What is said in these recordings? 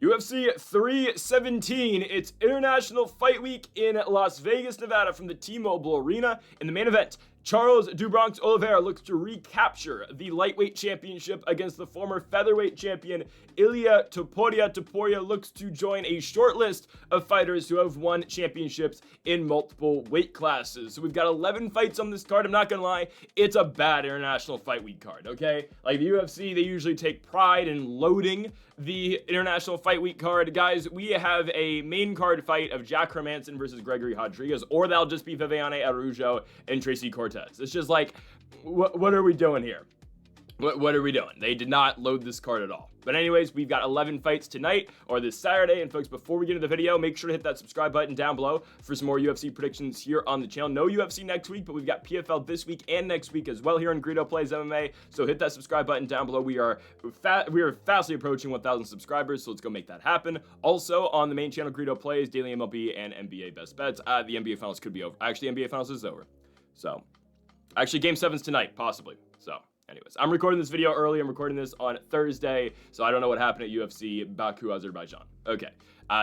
UFC 317, it's International Fight Week in Las Vegas, Nevada from the T-Mobile Arena. In the main event, Charles do Bronx Oliveira looks to recapture the lightweight championship against the former featherweight champion Ilia Topuria. Topuria looks to join a short list of fighters who have won championships in multiple weight classes. So we've got 11 fights on this card. I'm not gonna lie, it's a bad International Fight Week card, okay? Like the UFC, they usually take pride in loading the International Fight Week card. Guys, we have a main card fight of Jack Hermansson versus Gregory Rodrigues, or that'll just be Viviane Araujo and Tracy Cortez. It's just like, what are we doing here? What are we doing? They did not load this card at all. But anyways, we've got 11 fights tonight, or this Saturday. And folks, before we get into the video, make sure to hit that subscribe button down below for some more UFC predictions here on the channel. No UFC next week, but we've got PFL this week and next week as well here on Greedo Plays MMA. So hit that subscribe button down below. We are fastly approaching 1,000 subscribers, so let's go make that happen. Also, on the main channel, Greedo Plays, Daily MLB, and NBA Best Bets. The NBA Finals could be over. Actually, NBA Finals is over. So, actually, Game 7's tonight, possibly. So, anyways, I'm recording this video early. I'm recording this on Thursday, so I don't know what happened at UFC Baku, Azerbaijan. Okay,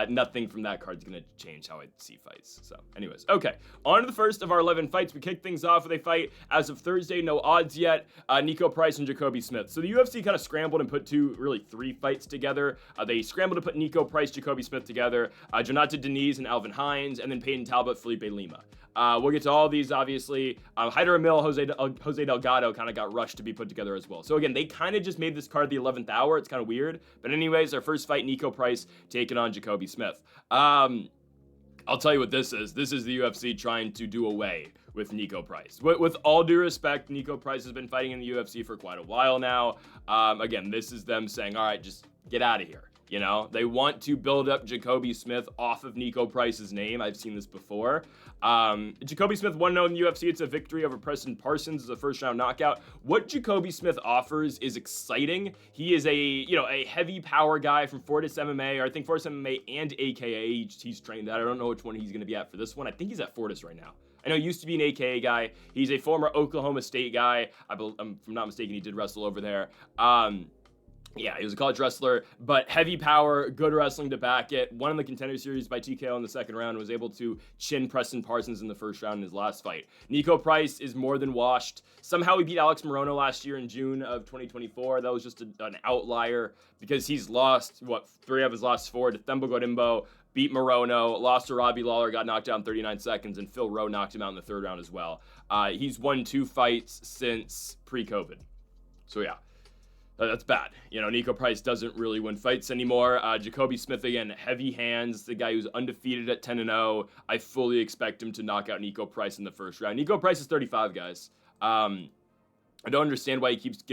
nothing from that card's gonna change how I see fights. So, anyways, okay, on to the first of our 11 fights. We kick things off with a fight as of Thursday, no odds yet. Niko Price and Jacoby Smith. So the UFC kind of scrambled and put three fights together. They scrambled to put Niko Price, Jacoby Smith together, Jonathan Diniz and Alvin Hines, and then Peyton Talbott, Felipe Lima. We'll get to all these, obviously. Amil, Jose Delgado kind of got rushed to be put together as well. So again, they kind of just made this card the 11th hour. It's kind of weird. But anyways, our first fight, Niko Price taking on Jacoby Smith. I'll tell you what this is. This is the UFC trying to do away with Niko Price. With all due respect, Niko Price has been fighting in the UFC for quite a while now. Again, this is them saying, all right, just get out of here. You know, they want to build up Jacoby Smith off of Niko Price's name. I've seen this before. Jacoby Smith 1-0 in the UFC. It's a victory over Preston Parsons. It's a first-round knockout. What Jacoby Smith offers is exciting. He is a heavy power guy from Fortis MMA, or I think Fortis MMA and AKA. He's trained that. I don't know which one he's going to be at for this one. I think he's at Fortis right now. I know he used to be an AKA guy. He's a former Oklahoma State guy. If I'm not mistaken, he did wrestle over there. Yeah, he was a college wrestler, but heavy power, good wrestling to back it. Won in the Contender Series by TKO in the second round, was able to chin Preston Parsons in the first round in his last fight. Niko Price is more than washed. Somehow he beat Alex Morono last year in June of 2024. That was just an outlier because he's lost, 3 of his last 4 to Themba Gorimbo, beat Morono, lost to Robbie Lawler, got knocked out in 39 seconds, and Phil Rowe knocked him out in the third round as well. He's won 2 fights since pre-COVID. So yeah. That's bad. You know, Niko Price doesn't really win fights anymore. Jacoby Smith, again, heavy hands, the guy who's undefeated at 10-0. I fully expect him to knock out Niko Price in the first round. Niko Price is 35, guys. I don't understand why he keeps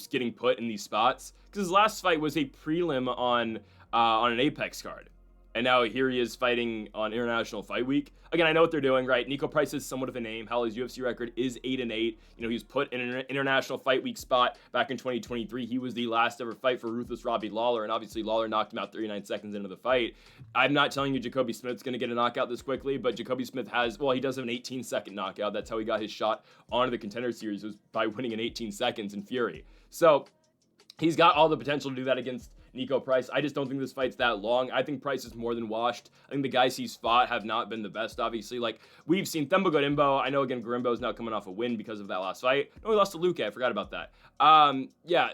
getting put in these spots, because his last fight was a prelim on an Apex card. And now here he is fighting on International Fight Week. Again, I know what they're doing, right? Niko Price is somewhat of a name. Hell, his UFC record is 8-8. You know, he was put in an International Fight Week spot back in 2023. He was the last ever fight for ruthless Robbie Lawler, and obviously Lawler knocked him out 39 seconds into the fight. I'm not telling you Jacoby Smith's going to get a knockout this quickly, but Jacoby Smith he does have an 18-second knockout. That's how he got his shot onto the Contender Series, was by winning in 18 seconds in Fury. So he's got all the potential to do that against Niko Price. I just don't think this fight's that long. I think Price is more than washed. I think the guys he's fought have not been the best, obviously. Like, we've seen Themba Gorimbo. I know, again, Gorimbo is now coming off a win because of that last fight. No, he lost to Luque. I forgot about that. Yeah,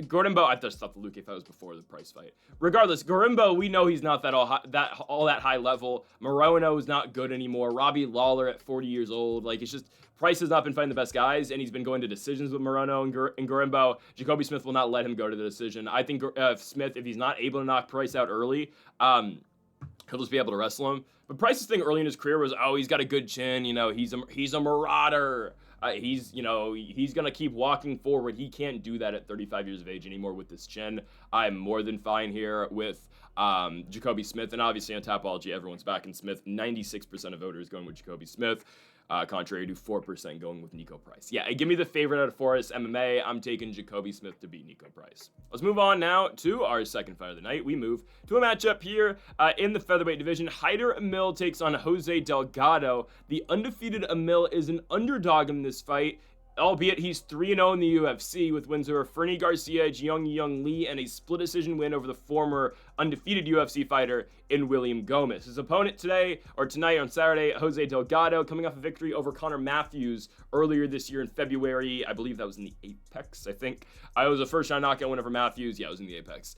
Gorimbo, I just thought the Luque fight was before the Price fight. Regardless, Gorimbo, we know he's not that high level. Morono is not good anymore. Robbie Lawler at 40 years old. Like, it's just, Price has not been fighting the best guys, and he's been going to decisions with Morono and Gorimbo. Jacoby Smith will not let him go to the decision. I think Smith, if he's not able to knock Price out early, he'll just be able to wrestle him. But Price's thing early in his career was, he's got a good chin. You know, he's a marauder. He's going to keep walking forward. He can't do that at 35 years of age anymore with this chin. I'm more than fine here with Jacoby Smith. And obviously on Tapology, everyone's back in Smith. 96% of voters going with Jacoby Smith. Contrary to 4% going with Niko Price. Yeah, give me the favorite out of Fortis MMA. I'm taking Jacoby Smith to beat Niko Price. Let's move on now to our second fight of the night. We move to a matchup here in the featherweight division. Amil takes on Jose Delgado. The undefeated Amil is an underdog in this fight. albeit he's 3-0 in the UFC with wins over Fernie Garcia, Young Lee, and a split decision win over the former undefeated UFC fighter in William Gomez. His opponent tonight on Saturday, Jose Delgado, coming off a victory over Connor Matthews earlier this year in February. I believe that was in the Apex, I think. It was a first-round knockout win over Matthews. Yeah, it was in the Apex.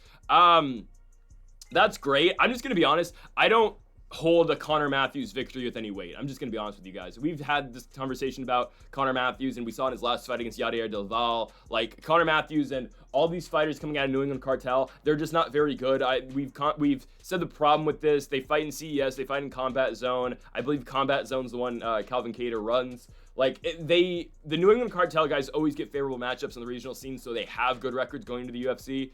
That's great. I'm just going to be honest. I don't hold a Connor Matthews victory with any weight. I'm just going to be honest with you guys. We've had this conversation about Connor Matthews, and we saw in his last fight against Yadier Delval, like Connor Matthews and all these fighters coming out of New England Cartel, they're just not very good. We've said the problem with this. They fight in CES, they fight in Combat Zone. I believe Combat Zone's the one Calvin Kattar runs. Like, the New England Cartel guys always get favorable matchups on the regional scene, so they have good records going into the UFC.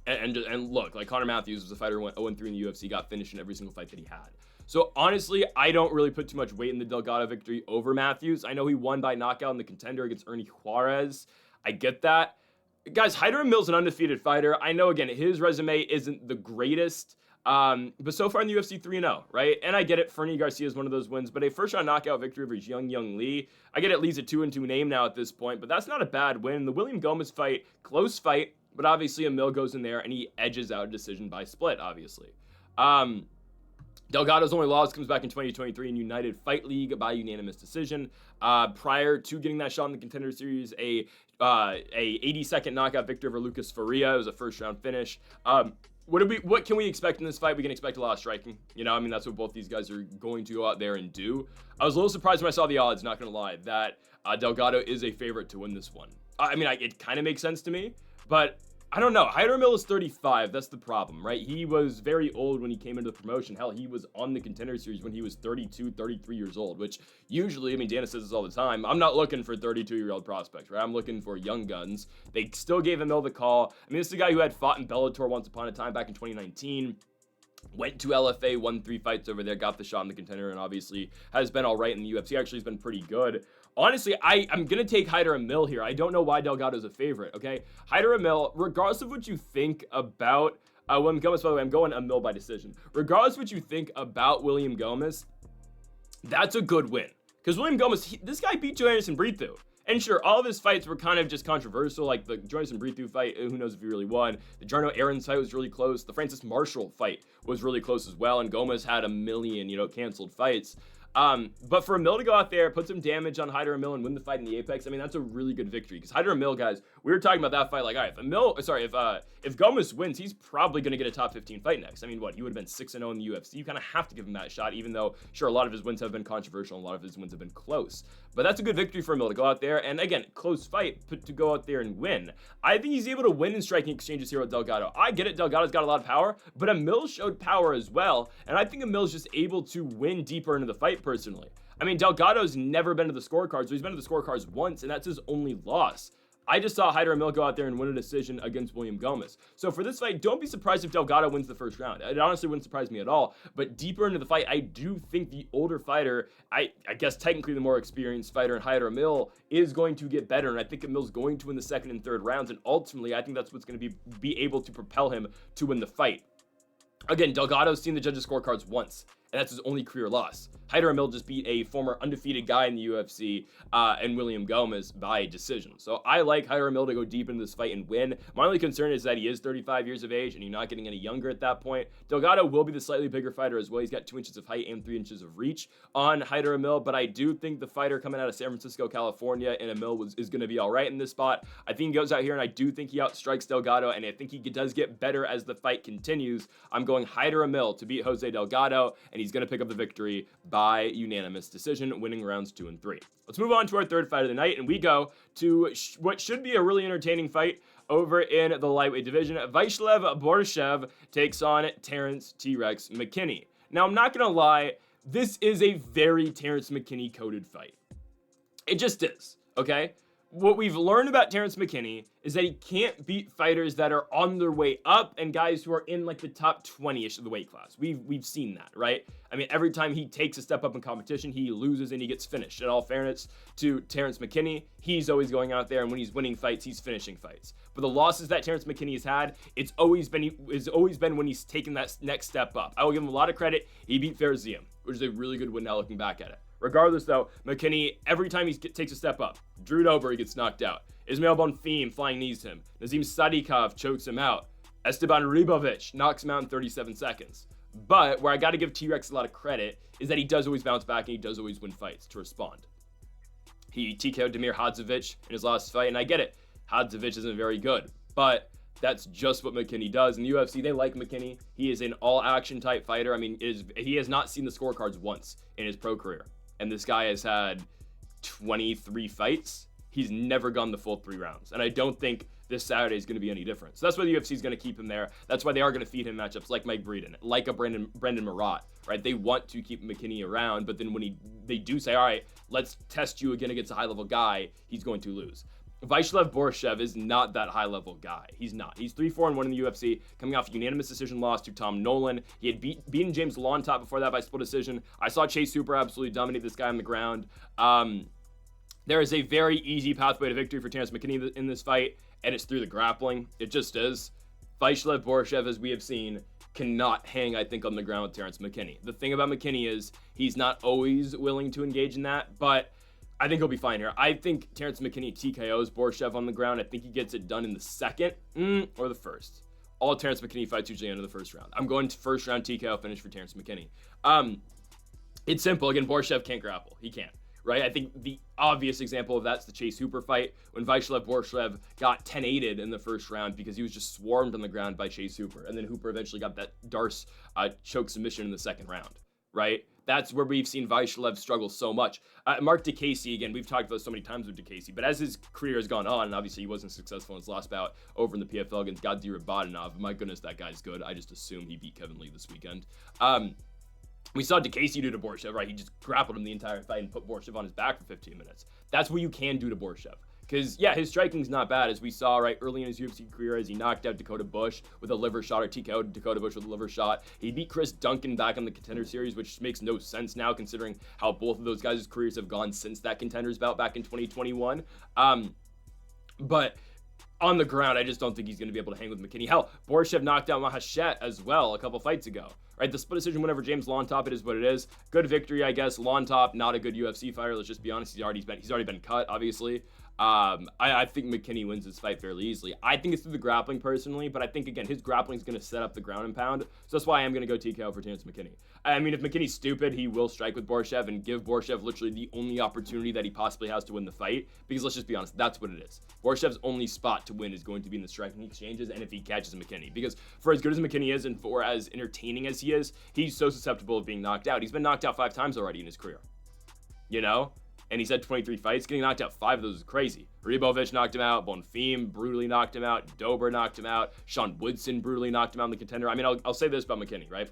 And look, like Connor Matthews was a fighter who went 0-3 in the UFC, got finished in every single fight that he had. So honestly, I don't really put too much weight in the Delgado victory over Matthews. I know he won by knockout in the contender against Ernie Juarez. I get that. Guys, Hyder Amil's an undefeated fighter. I know, again, his resume isn't the greatest, but so far in the UFC 3-0, right? And I get it, Fernie Garcia is one of those wins, but a first-round knockout victory over Young Lee. I get it, Lee's a 2-2 name now at this point, but that's not a bad win. The William Gomez fight, close fight, but obviously Amil goes in there and he edges out a decision by split, obviously. Delgado's only loss comes back in 2023 in United Fight League by unanimous decision. Prior to getting that shot in the Contender Series, a 80-second knockout victory over Lucas Faria. It was a first-round finish. What can we expect in this fight? We can expect a lot of striking. You know, I mean, that's what both these guys are going to go out there and do. I was a little surprised when I saw the odds, not going to lie, that Delgado is a favorite to win this one. I mean, it kind of makes sense to me, but I don't know. Hyder Amil is 35. That's the problem, right? He was very old when he came into the promotion. Hell, he was on the Contender Series when he was 32, 33 years old, which usually, I mean, Dana says this all the time. I'm not looking for 32-year-old prospects, right? I'm looking for young guns. They still gave Amil the call. I mean, this is a guy who had fought in Bellator once upon a time back in 2019. Went to LFA, won 3 fights over there, got the shot in the contender, and obviously has been all right in the UFC. Actually, has been pretty good. Honestly, I'm going to take Hyder Amil here. I don't know why Delgado's a favorite, okay? Hyder Amil, regardless of what you think about William Gomez, by the way, I'm going Amil by decision. Regardless of what you think about William Gomez, that's a good win. Because William Gomez, this guy beat Joanderson Brito. And sure, all of his fights were kind of just controversial, like the Joanderson Brito fight, who knows if he really won. The Jarno Aaron's fight was really close. The Francis Marshall fight was really close as well, and Gomez had a million, canceled fights. But for Amil to go out there, put some damage on Hyder Amil and win the fight in the Apex, I mean, that's a really good victory. Because Hyder Amil, guys, we were talking about that fight, like, all right, if Gomez wins, he's probably going to get a top 15 fight next. I mean, he would have been 6-0 in the UFC. You kind of have to give him that shot, even though, sure, a lot of his wins have been controversial and a lot of his wins have been close. But that's a good victory for Amil to go out there, and again, close fight, but to go out there and win. I think he's able to win in striking exchanges here with Delgado. I get it, Delgado's got a lot of power, but Amil showed power as well, and I think Amil's just able to win deeper into the fight, personally. I mean, Delgado's never been to the scorecards, so he's been to the scorecards once, and that's his only loss. I just saw Hyder Amil go out there and win a decision against William Gomez. So for this fight, don't be surprised if Delgado wins the first round. It honestly wouldn't surprise me at all. But deeper into the fight, I do think the older fighter, I guess technically the more experienced fighter in Hyder Amil, is going to get better. And I think Amil's going to win the second and third rounds. And ultimately, I think that's what's going to be able to propel him to win the fight. Again, Delgado's seen the judges' scorecards once, and that's his only career loss. Hyder Amil just beat a former undefeated guy in the UFC and William Gomez by decision. So I like Hyder Amil to go deep into this fight and win. My only concern is that he is 35 years of age and he's not getting any younger at that point. Delgado will be the slightly bigger fighter as well. He's got 2 inches of height and 3 inches of reach on Hyder Amil, but I do think the fighter coming out of San Francisco, California, and Amil is going to be all right in this spot. I think he goes out here and I do think he outstrikes Delgado, and I think he does get better as the fight continues. I'm going Hyder Amil to beat Jose Delgado, and he's going to pick up the victory by unanimous decision, winning rounds 2 and 3. Let's move on to our third fight of the night, and we go to what should be a really entertaining fight over in the lightweight division. Vaishlev Borshchev takes on Terrence T-Rex McKinney. Now, I'm not going to lie, this is a very Terrence McKinney-coded fight. It just is, okay? What we've learned about Terrence McKinney is that he can't beat fighters that are on their way up and guys who are in like the top 20-ish of the weight class. We've seen that, right? I mean, every time he takes a step up in competition, he loses and he gets finished. In all fairness to Terrence McKinney, he's always going out there, and when he's winning fights, he's finishing fights. But the losses that Terrence McKinney has had, it's always been when he's taken that next step up. I will give him a lot of credit. He beat Fairziam, which is a really good win now looking back at it, Regardless, though, McKinney, every time he takes a step up, Drew Dober, he gets knocked out. Ismail Bonfim flying knees him. Nazim Sadikov chokes him out. Esteban Ribovic knocks him out in 37 seconds. But where I got to give T-Rex a lot of credit is that he does always bounce back and he does always win fights to respond. He TKO'd Damir Hadzovic in his last fight, and I get it. Hadzovic isn't very good, but that's just what McKinney does. In the UFC, they like McKinney. He is an all-action type fighter. I mean, he has not seen the scorecards once in his pro career. And this guy has had 23 fights. He's never gone the full 3 rounds. And I don't think this Saturday is going to be any different. So that's why the UFC is going to keep him there. That's why they are going to feed him matchups like Mike Breeden, like a Brendan Marat, right? They want to keep McKinney around, but then when they do say, all right, let's test you again against a high-level guy, he's going to lose. Vacant Borshchev is not that high-level guy. He's not. He's 3-4-1 in the UFC, coming off a unanimous decision loss to Tom Nolan. He had beaten James Longtop before that by split decision. I saw Chase Hooper absolutely dominate this guy on the ground. There is a very easy pathway to victory for Terrence McKinney in this fight, and it's through the grappling. It just is. Vacant Borshchev, as we have seen, cannot hang, I think, on the ground with Terrence McKinney. The thing about McKinney is he's not always willing to engage in that, but I think he'll be fine here. I think Terrence McKinney TKOs Borshchev on the ground. I think he gets it done in the second or the first. All Terrence McKinney fights usually end of the first round. I'm going to first round TKO finish for Terrence McKinney. It's simple. Again, Borshchev can't grapple. He can't. Right? I think the obvious example of that's the Chase Hooper fight when Vacant Borshchev got 10-8'd in the first round because he was just swarmed on the ground by Chase Hooper. And then Hooper eventually got that Darce choke submission in the second round. Right? That's where we've seen Vacant struggle so much. Mark DeCasey, again, we've talked about so many times with DeCasey, but as his career has gone on, and obviously he wasn't successful in his last bout over in the PFL against Gadir Badanov. My goodness, that guy's good. I just assume he beat Kevin Lee this weekend. We saw DeCasey do to Borshchev, right? He just grappled him the entire fight and put Borshchev on his back for 15 minutes. That's what you can do to Borshchev. Because, yeah, his striking's not bad, as we saw, right, early in his UFC career as he knocked out Dakota Bush with a liver shot, or TKO'd Dakota Bush with a liver shot. He beat Chris Duncan back on the Contender Series, which makes no sense now, considering how both of those guys' careers have gone since that Contenders bout back in 2021. But on the ground, I just don't think he's going to be able to hang with McKinney. Hell, Borshchev knocked out Mahashet as well a couple fights ago. Right, the split decision whenever James Longtop, it is what it is. Good victory, I guess. Longtop, not a good UFC fighter. Let's just be honest. He's already been cut, obviously. I think McKinney wins this fight fairly easily. I think it's through the grappling personally, but I think, again, his grappling is going to set up the ground and pound. So that's why I am going to go TKO for Terrence McKinney. I mean, if McKinney's stupid, he will strike with Borshchev and give Borshchev literally the only opportunity that he possibly has to win the fight. Because let's just be honest, that's what it is. Borshchev's only spot to win is going to be in the striking exchanges and if he catches McKinney. Because for as good as McKinney is and for as entertaining as he is, he's so susceptible of being knocked out. He's been knocked out 5 times already in his career. You know? And he's had 23 fights. Getting knocked out 5 of those is crazy. Ribovic knocked him out. Bonfim brutally knocked him out. Dober knocked him out. Sean Woodson brutally knocked him out in the Contender. I mean, I'll say this about McKinney, right?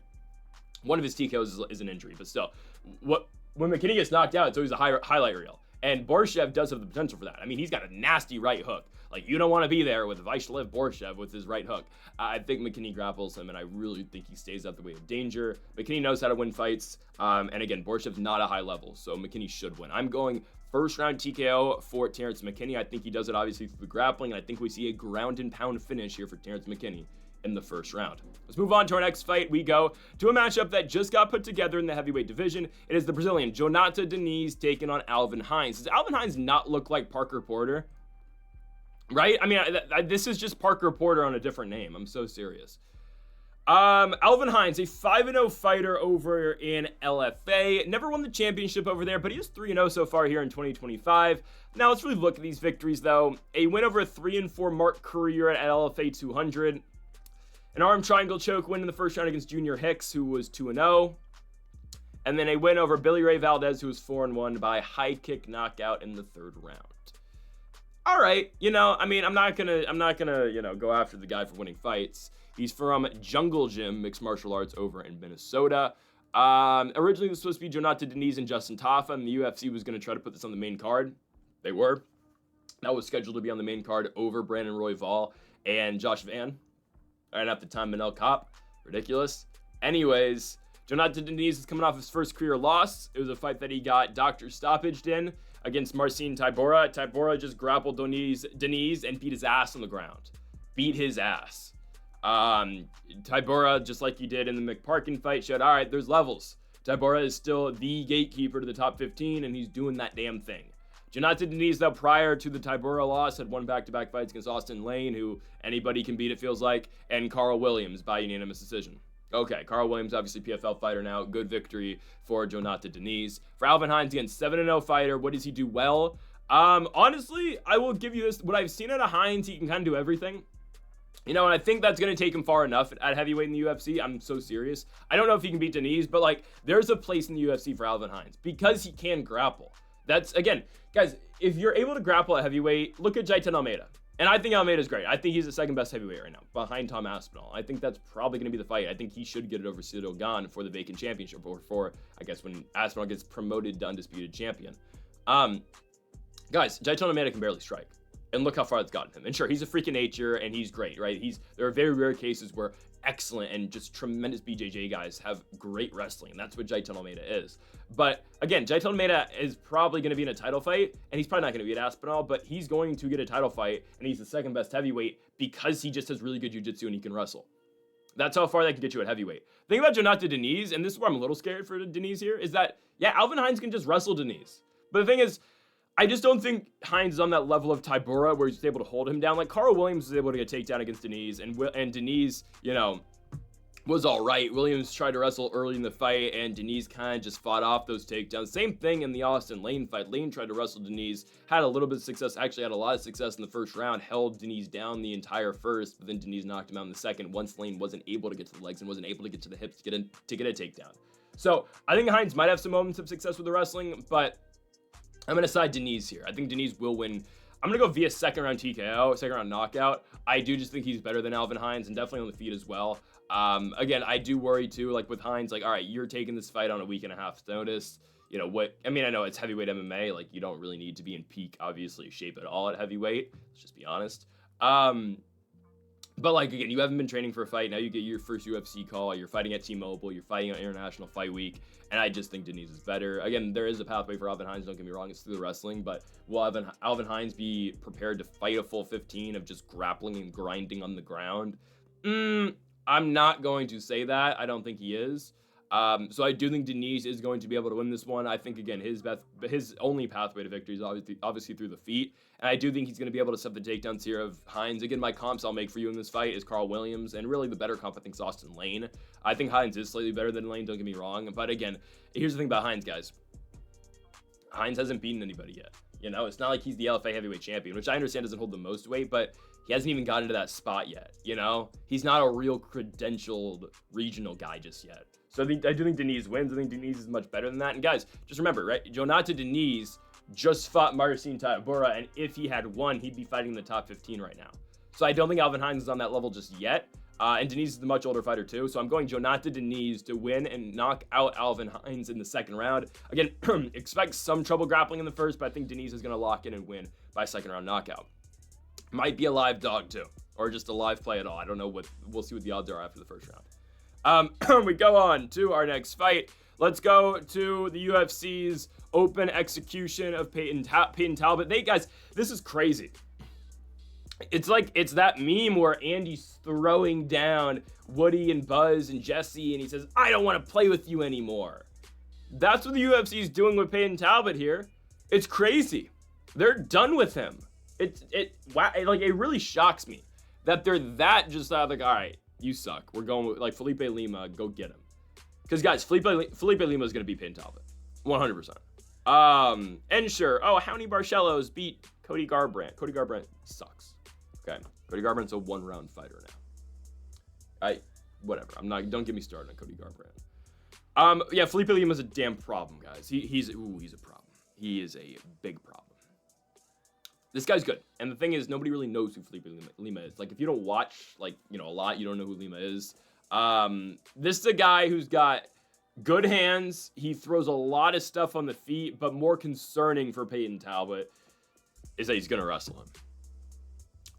One of his TKOs is an injury, but still, when McKinney gets knocked out, it's always a highlight reel. And Borshchev does have the potential for that. I mean, he's got a nasty right hook. Like, you don't want to be there with Vacant Borshchev with his right hook. I think McKinney grapples him, and I really think he stays out the way of danger. McKinney knows how to win fights, and again, Borshchev's not a high level, so McKinney should win. I'm going first round TKO for Terrence McKinney. I think he does it obviously through the grappling, and I think we see a ground and pound finish here for Terrence McKinney in the first round. Let's move on to our next fight. We go to a matchup that just got put together in the heavyweight division. It is the Brazilian Jonata Diniz taking on Alvin Hines. Does Alvin Hines not look like Parker Porter? Right? I mean, this is just Parker Porter on a different name. I'm so serious. Alvin Hines, a 5-0 fighter over in LFA. Never won the championship over there, but he is 3-0 so far here in 2025. Now, let's really look at these victories, though. A win over a 3-4 Mark Courier at LFA 200. An arm triangle choke win in the first round against Junior Hicks, who was 2-0. And then a win over Billy Ray Valdez, who was 4-1 by high kick knockout in the third round. All right, I mean, I'm not gonna, go after the guy for winning fights. He's from Jungle Gym Mixed Martial Arts over in Minnesota. Originally, this was supposed to be Jonata Diniz and Justin Tafa, and the UFC was going to try to put this on the main card. They were. That was scheduled to be on the main card over Brandon Royval and Josh Van. Right at the time, Manel Kopp. Ridiculous. Anyways, Jonata Diniz is coming off his first career loss. It was a fight that he got doctor stoppaged in against Marcin Tybura. Tybura just grappled Diniz and beat his ass on the ground. Beat his ass. Tybura, just like he did in the McParkin fight, showed, all right, there's levels Tybura is still the gatekeeper to the top 15, and he's doing that damn thing. Jonathan Diniz, though, prior to the Tybura loss, had won back-to-back fights against Austin Lane, who anybody can beat, it feels like, and Carl Williams by unanimous decision. Okay, Carl Williams, obviously PFL fighter now. Good victory for Jonathan Diniz. For Alvin Hines, again, 7-0 fighter. What does he do well? Honestly, I will give you this. What I've seen out of Hines, he can kind of do everything. You know, and I think that's going to take him far enough at heavyweight in the UFC. I'm so serious. I don't know if he can beat Diniz, but, like, there's a place in the UFC for Alvin Hines because he can grapple. That's, again, guys, if you're able to grapple at heavyweight, look at Jailton Almeida. And I think Almeida's great. I think he's the second best heavyweight right now, behind Tom Aspinall. I think that's probably going to be the fight. I think he should get it over Cyril Gane for the vacant championship, or for, I guess, when Aspinall gets promoted to undisputed champion. Guys, Jailton Almeida can barely strike. And look how far it's gotten him. And sure, he's a freak of nature, and he's great, right? There are very rare cases where excellent and just tremendous BJJ guys have great wrestling. And that's what Jailton Almeida is. But again, Jailton Almeida is probably going to be in a title fight, and he's probably not going to be at Aspinall, but he's going to get a title fight, and he's the second best heavyweight because he just has really good jiu-jitsu and he can wrestle. That's how far they can get you at heavyweight. The thing about Jonathan Diniz, and this is where I'm a little scared for Diniz here, is that, yeah, Alvin Hines can just wrestle Diniz. But the thing is, I just don't think Hines is on that level of Tybura where he's able to hold him down. Like, Carl Williams was able to get a takedown against Diniz, and Diniz, you know, was all right. Williams tried to wrestle early in the fight, and Diniz kind of just fought off those takedowns. Same thing in the Austin Lane fight. Lane tried to wrestle Diniz, had a little bit of success, actually had a lot of success in the first round, held Diniz down the entire first, but then Diniz knocked him out in the second once Lane wasn't able to get to the legs and wasn't able to get to the hips to get a takedown. So I think Hines might have some moments of success with the wrestling, but I'm going to side Diniz here. I think Diniz will win. I'm going to go via second round TKO, second round knockout. I do just think he's better than Alvin Hines, and definitely on the feet as well. Again, I do worry too, like with Hines, like, all right, you're taking this fight on a week and a half's notice. You know what? I mean, I know it's heavyweight MMA. Like, you don't really need to be in peak, obviously, shape at all at heavyweight. Let's just be honest. But, like, again, you haven't been training for a fight. Now you get your first UFC call. You're fighting at T-Mobile. You're fighting on International Fight Week. And I just think Diniz is better. Again, there is a pathway for Alvin Hines. Don't get me wrong. It's through the wrestling. But will Alvin Hines be prepared to fight a full 15 of just grappling and grinding on the ground? I'm not going to say that. I don't think he is. So I do think Diniz is going to be able to win this one. I think, again, his only pathway to victory is obviously through the feet. And I do think he's going to be able to set the takedowns here of Hines. Again, my comps I'll make for you in this fight is Carl Williams. And really the better comp, I think, is Austin Lane. I think Hines is slightly better than Lane, don't get me wrong. But again, here's the thing about Hines, guys. Hines hasn't beaten anybody yet. You know, it's not like he's the LFA heavyweight champion, which I understand doesn't hold the most weight, but he hasn't even gotten to that spot yet, you know? He's not a real credentialed regional guy just yet. So I do think Diniz wins. I think Diniz is much better than that. And guys, just remember, right? Jonathan Diniz just fought Marcin Tybura, and if he had won, he'd be fighting in the top 15 right now. So I don't think Alvin Hines is on that level just yet. And Diniz is the much older fighter too. So I'm going Jonathan Diniz to win and knock out Alvin Hines in the second round. Again, expect some trouble grappling in the first, but I think Diniz is going to lock in and win by second round knockout. Might be a live dog too, or just a live play at all. I don't know we'll see what the odds are after the first round. We go on to our next fight. Let's go to the UFC's open execution of Peyton Talbott. Guys, this is crazy. It's like, it's that meme where Andy's throwing down Woody and Buzz and Jesse, and he says, I don't want to play with you anymore. That's what the UFC is doing with Peyton Talbott here. It's crazy. They're done with him. It really shocks me that they're that just like, all right, you suck. We're going with, like, Felipe Lima, go get him. Because, guys, Felipe Lima is going to beat Peyton Talbott. 100%. And sure, Johnny Barcelos beat Cody Garbrandt. Cody Garbrandt sucks. Okay, Cody Garbrandt's a one-round fighter now. Whatever. Don't get me started on Cody Garbrandt. Yeah, Felipe Lima's a damn problem, guys. He's a problem. He is a big problem. This guy's good. And the thing is, nobody really knows who Felipe Lima is. Like, if you don't watch, like, you know, a lot, you don't know who Lima is. This is a guy who's got good hands. He throws a lot of stuff on the feet, but more concerning for Peyton Talbott is that he's going to wrestle him.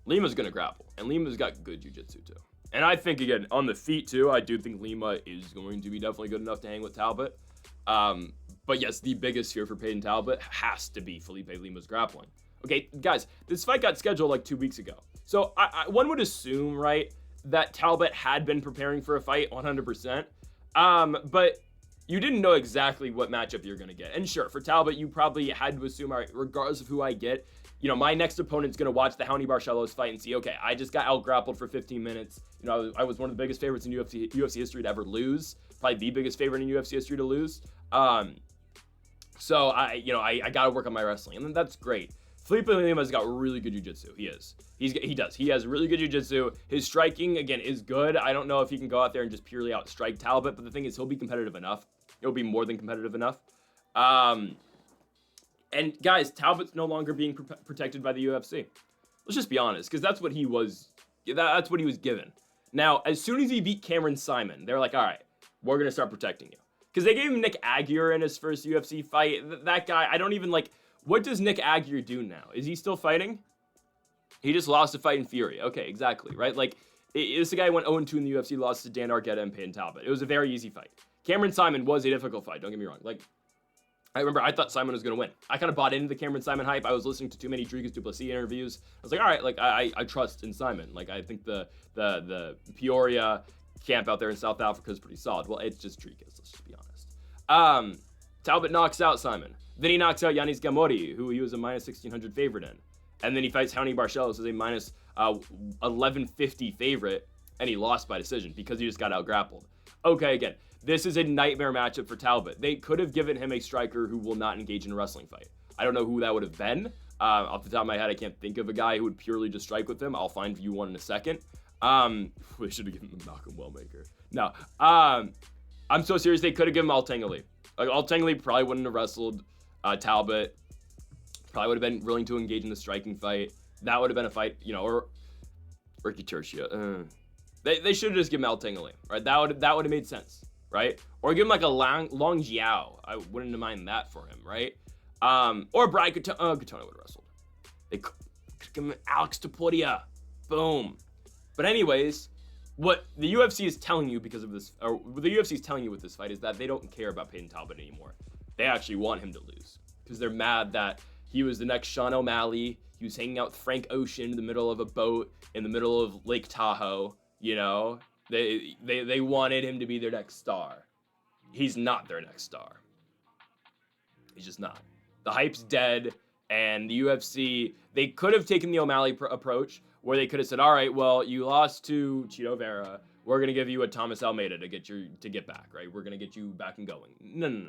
Lima's going to grapple, and Lima's got good jiu-jitsu too. And I think, again, on the feet too, I do think Lima is going to be definitely good enough to hang with Talbot. But yes, the biggest fear for Peyton Talbot has to be Felipe Lima's grappling. Okay, guys, this fight got scheduled like 2 weeks ago. So one would assume, right, that Talbot had been preparing for a fight 100%. But you didn't know exactly what matchup you're going to get. And sure, for Talbott, you probably had to assume, all right, regardless of who I get, you know, my next opponent's going to watch the Raoni Barcelos fight and see, okay, I just got out-grappled for 15 minutes. You know, I was one of the biggest favorites in UFC history to ever lose. Probably the biggest favorite in UFC history to lose. So I got to work on my wrestling, and that's great. Felipe Lima's got really good jiu-jitsu. He does. He has really good jiu-jitsu. His striking, again, is good. I don't know if he can go out there and just purely outstrike Talbott, but the thing is, he'll be competitive enough. He'll be more than competitive enough. And guys, Talbott's no longer being protected by the UFC. Let's just be honest, because that's what he was. That's what he was given. Now, as soon as he beat Cameron Simon, they're like, all right, we're gonna start protecting you. Because they gave him Nick Aguirre in his first UFC fight. That guy, I don't even like. What does Nick Aguirre do now? Is he still fighting? He just lost a fight in Fury. Okay, exactly, right? Like, this guy went 0-2 in the UFC, lost to Dan Arquette and Payne Talbot. It was a very easy fight. Cameron Simon was a difficult fight, don't get me wrong. Like, I remember I thought Simon was going to win. I kind of bought into the Cameron Simon hype. I was listening to too many Rodrigues Duplessis interviews. I was like, all right, like, I trust in Simon. Like, I think the Peoria camp out there in South Africa is pretty solid. Well, it's just Rodrigues, let's just be honest. Talbot knocks out Simon. Then he knocks out Yanis Gamori, who he was a minus 1,600 favorite in. And then he fights Raoni Barcelos as a minus 1,150 favorite, and he lost by decision because he just got out-grappled. Okay, again, this is a nightmare matchup for Talbot. They could have given him a striker who will not engage in a wrestling fight. I don't know who that would have been. Off the top of my head, I can't think of a guy who would purely just strike with him. I'll find you one in a second. We should have given him Malcolm Wellmaker. No. I'm so serious, they could have given him Altangeli. Like, Altangeli probably wouldn't have wrestled Talbot. Probably would have been willing to engage in the striking fight. That would have been a fight, you know, or Ricky Tertia. They should have just given him Altangeli, right? That would have made sense, right? Or give him like a Long Jiao. I wouldn't have minded that for him, right? Or Brian Katona would have wrestled. They could give him Alex Topuria. Boom. But anyways, what the UFC is telling you because of this, or what the UFC is telling you with this fight, is that they don't care about Payne Talbot anymore. They actually want him to lose because they're mad that he was the next Sean O'Malley. He was hanging out with Frank Ocean in the middle of a boat in the middle of Lake Tahoe. You know, they wanted him to be their next star. He's not their next star. He's just not. The hype's dead, and the UFC, they could have taken the O'Malley approach, where they could have said, all right, well, you lost to Chito Vera. We're going to give you a Thomas Almeida to get back, right? We're going to get you back and going. No.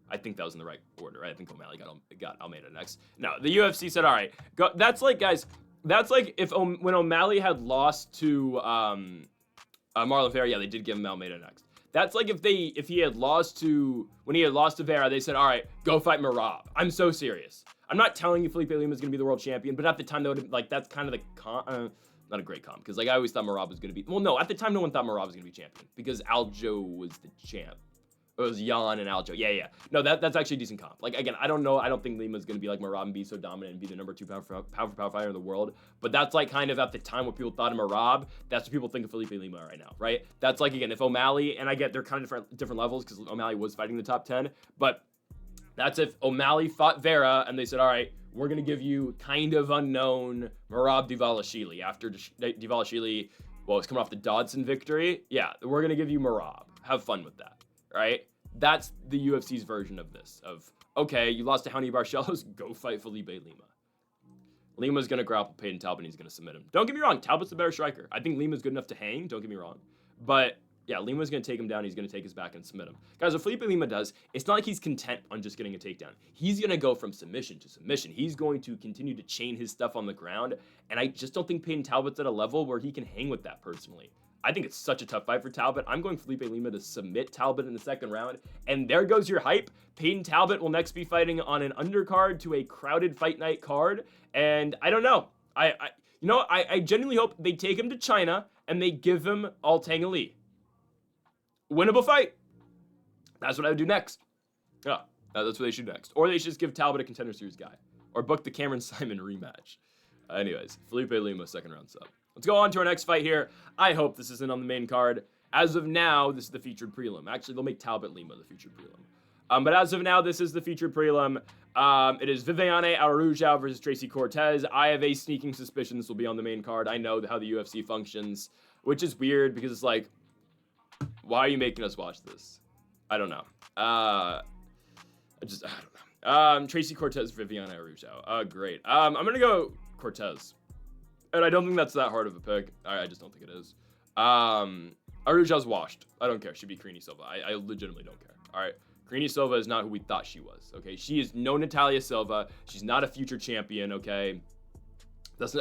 I think that was in the right order, right? I think O'Malley got Almeida next. No, the UFC said, all right, go. That's like, guys, that's like if when O'Malley had lost to Marlon Vera, yeah, they did give him Almeida next. That's like when he had lost to Vera, they said, all right, go fight Merab. I'm so serious. I'm not telling you Felipe Lima is going to be the world champion, but at the time, that's kind of the not a great comp, because like I always thought Merab was going to be, well, no, at the time, no one thought Merab was going to be champion, because Aljo was the champ. It was Jan and Aljo. Yeah. No, that's actually a decent comp. Like, again, I don't know. I don't think Lima's going to be like Merab and be so dominant and be the number 2 pound for pound fighter in the world. But that's like kind of at the time what people thought of Merab. That's what people think of Felipe Lima right now, right? That's like, again, if O'Malley, and I get they're kind of different levels because O'Malley was fighting the top 10. But that's if O'Malley fought Vera and they said, all right, we're going to give you kind of unknown Merab Dvalishvili after Dvalishvili, well, it's coming off the Dodson victory. Yeah, we're going to give you Merab. Have fun with that. Right? That's the UFC's version of this. Of, okay, you lost to Raoni Barcelos, go fight Felipe Lima. Lima's going to grapple Payne Talbot and he's going to submit him. Don't get me wrong, Talbot's the better striker. I think Lima's good enough to hang, don't get me wrong. But yeah, Lima's going to take him down, he's going to take his back and submit him. Guys, what Felipe Lima does, it's not like he's content on just getting a takedown. He's going to go from submission to submission. He's going to continue to chain his stuff on the ground, and I just don't think Payne Talbot's at a level where he can hang with that personally. I think it's such a tough fight for Talbot. I'm going Felipe Lima to submit Talbot in the second round. And there goes your hype. Payne Talbot will next be fighting on an undercard to a crowded fight night card. And I don't know. I genuinely hope they take him to China and they give him Altangeli. Winnable fight. That's what I would do next. Yeah, that's what they should do next. Or they should just give Talbot a Contender Series guy. Or book the Cameron Simon rematch. Anyways, Felipe Lima, second round sub. Let's go on to our next fight here. I hope this isn't on the main card. As of now, this is the featured prelim. Actually, they'll make Talbot Lima the featured prelim. But as of now, this is the featured prelim. It is Viviane Araujo versus Tracy Cortez. I have a sneaking suspicion this will be on the main card. I know how the UFC functions, which is weird because it's like, why are you making us watch this? I don't know. I don't know. Tracy Cortez, Viviane Araujo. Great. I'm gonna go Cortez, and I don't think that's that hard of a pick. I just don't think it is. Araujo's washed. I don't care. She beat Creeny Silva. I legitimately don't care. All right. Creeny Silva is not who we thought she was. Okay. She is no Natalia Silva. She's not a future champion. Okay.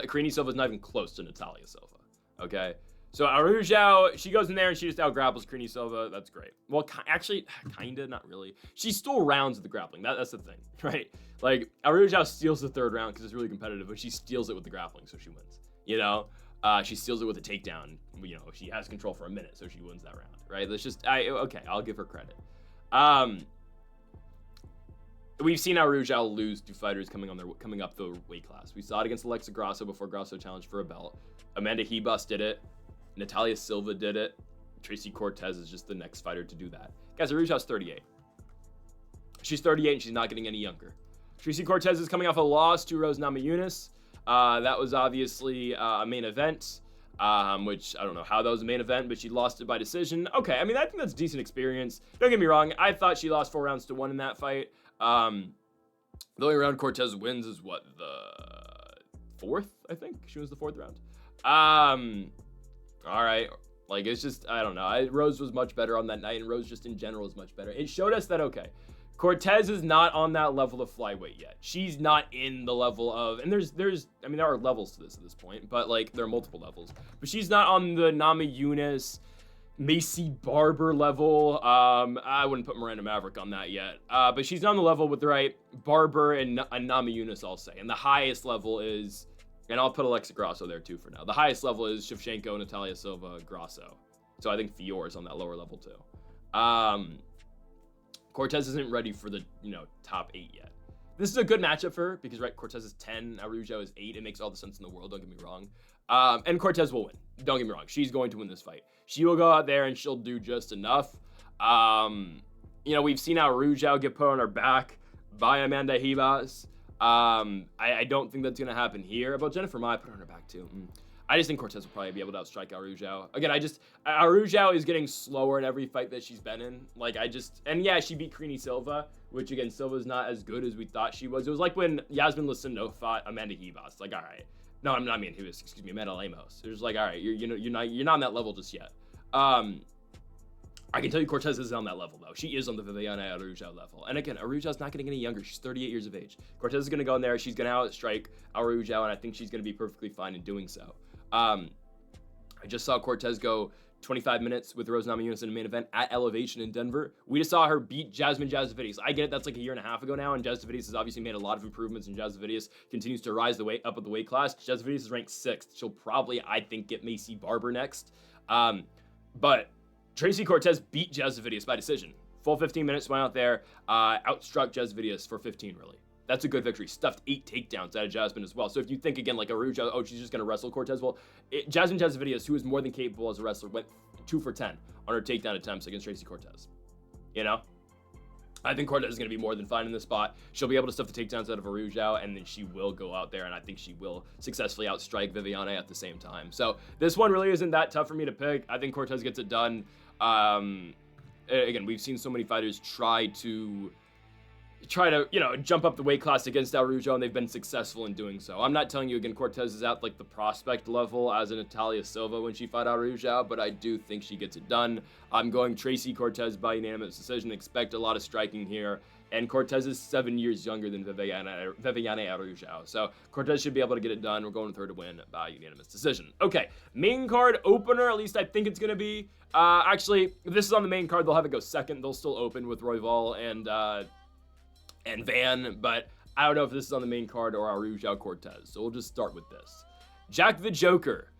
Creeny Silva is not even close to Natalia Silva. Okay. So Araujo, she goes in there and she just out-grapples Creeny Silva. That's great. Well, actually, kinda, not really. She stole rounds of the grappling. That's the thing, right? Like, Araujo steals the third round because it's really competitive, but she steals it with the grappling, so she wins. You know? She steals it with a takedown. You know, she has control for a minute, so she wins that round, right? That's just, okay, I'll give her credit. We've seen Araujo lose to fighters coming up the weight class. We saw it against Alexa Grasso before Grasso challenged for a belt. Amanda Ribas did it. Natalia Silva did it. Tracy Cortez is just the next fighter to do that. Guys, Araujo's 38. She's 38 and she's not getting any younger. Tracy Cortez is coming off a loss to Rose Namajunas. That was obviously a main event, which I don't know how that was a main event, but she lost it by decision. Okay, I mean, I think that's decent experience. Don't get me wrong. I thought she lost 4-1 in that fight. The only round Cortez wins is what, the fourth? I think she was the fourth round. All right, like, it's just, I don't know. Rose was much better on that night, and Rose just in general is much better. It showed us that, okay, Cortez is not on that level of flyweight yet. She's not in the level of, and I mean, there are levels to this at this point, but like, there are multiple levels. But she's not on the Namajunas, Macy Barber level. I wouldn't put Miranda Maverick on that yet. But she's on the level with, right, Barber and Namajunas, I'll say. And the highest level is, and I'll put Alexa Grasso there too for now. The highest level is Shevchenko, Natalia Silva, Grasso. So I think Fior is on that lower level too. Cortez isn't ready for the, top 8 yet. This is a good matchup for her because, right, Cortez is 10, Araujo is 8. It makes all the sense in the world, don't get me wrong. And Cortez will win. Don't get me wrong. She's going to win this fight. She will go out there and she'll do just enough. We've seen Araujo get put on her back by Amanda Ribas. I don't think that's going to happen here. But Jennifer Mai put her on her back too. I just think Cortez will probably be able to outstrike Araujo. Again, Araujo is getting slower in every fight that she's been in. And yeah, she beat Creeny Silva, which again, Silva's not as good as we thought she was. It was like when Yasmin Lucindo fought Amanda Ribas. Like, all right. No, I'm not Amanda Lemos. It was like, all right, you're not on that level just yet. I can tell you Cortez is on that level, though. She is on the Viviane Araujo level. And again, Araujo's not getting any younger. She's 38 years of age. Cortez is going to go in there. She's going to outstrike Araujo, and I think she's going to be perfectly fine in doing so. I just saw Cortez go 25 minutes with Rose Namajunas in a main event at Elevation in Denver. We just saw her beat Jasmine Jasudavicius. I get it, that's like a year and a half ago now, and Jasudavicius has obviously made a lot of improvements, and Jasudavicius continues to rise up the weight class. Jasudavicius is ranked 6th. She'll probably, I think, get Macy Barber next. But Tracy Cortez beat Jasudavicius by decision. Full 15 minutes, went out there, outstruck Jasudavicius for 15, really. That's a good victory. Stuffed 8 takedowns out of Jasmine as well. So if you think, again, like Araujo, she's just going to wrestle Cortez. Well, Jasmine Jasudavicius, who is more than capable as a wrestler, went 2 for 10 on her takedown attempts against Tracy Cortez. I think Cortez is going to be more than fine in this spot. She'll be able to stuff the takedowns out of Araujo, and then she will go out there, and I think she will successfully outstrike Viviane at the same time. So this one really isn't that tough for me to pick. I think Cortez gets it done. Again, we've seen so many fighters try to jump up the weight class against Araujo, and they've been successful in doing so. I'm not telling you, again, Cortez is at like the prospect level as a Natalia Silva when she fought Araujo, but I do think she gets it done. I'm going Tracy Cortez by unanimous decision. Expect a lot of striking here, and Cortez is 7 years younger than Viviane Araujo, so Cortez should be able to get it done. We're going with her to win by unanimous decision. Okay, main card opener, at least I think it's going to be. Actually, if this is on the main card, they'll have it go second. They'll still open with Royval and Van, but I don't know if this is on the main card or Araujo Cortez. So we'll just start with this. Jack the Joker.